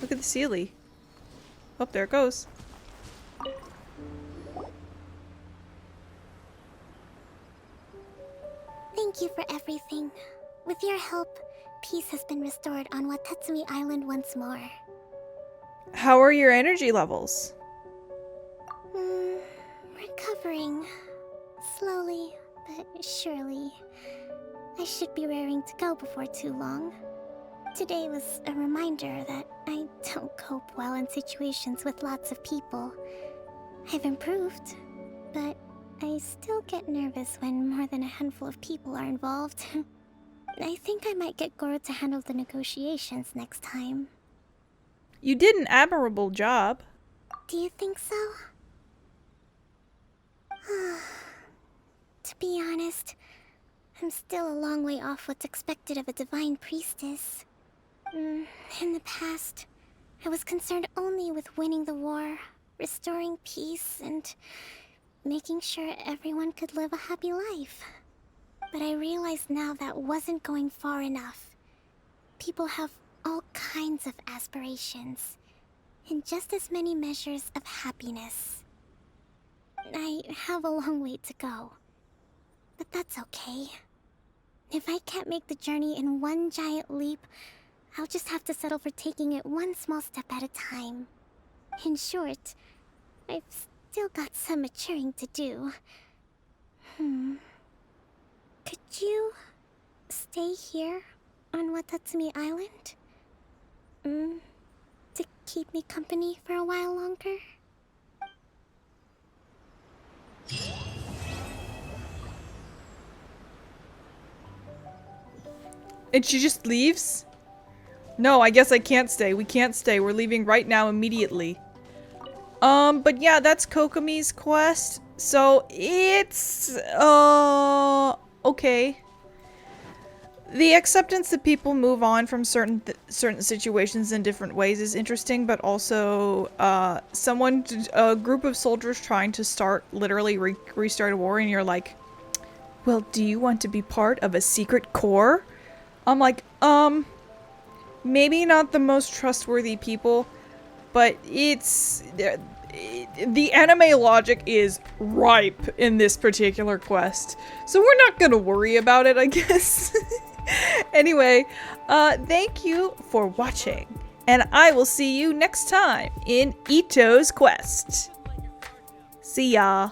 Look at the Sealy. Oh, there it goes. Thank you for everything. With your help, peace has been restored on Watasumi Island once more. How are your energy levels? Recovering. Slowly, but surely. I should be raring to go before too long. Today was a reminder that I don't cope well in situations with lots of people. I've improved, but I still get nervous when more than a handful of people are involved. I think I might get Goro to handle the negotiations next time. You did an admirable job. Do you think so? To be honest, I'm still a long way off what's expected of a divine priestess. In the past, I was concerned only with winning the war, restoring peace, and making sure everyone could live a happy life. But I realize now that wasn't going far enough. People have all kinds of aspirations, and just as many measures of happiness. I have a long way to go, but that's okay. If I can't make the journey in one giant leap, I'll just have to settle for taking it one small step at a time. In short, I've still got some maturing to do. Could you stay here on Watasumi Island? To keep me company for a while longer? And she just leaves? No, I guess I can't stay. We can't stay. We're leaving right now immediately. But yeah, that's Kokomi's quest. So it's okay. The acceptance that people move on from certain situations in different ways is interesting, but also a group of soldiers trying to literally restart a war, and you're like, well, do you want to be part of a secret corps? I'm like, maybe not the most trustworthy people, but it's the anime logic is ripe in this particular quest, so we're not gonna worry about it, I guess. Anyway, thank you for watching, and I will see you next time in Ito's quest. See ya.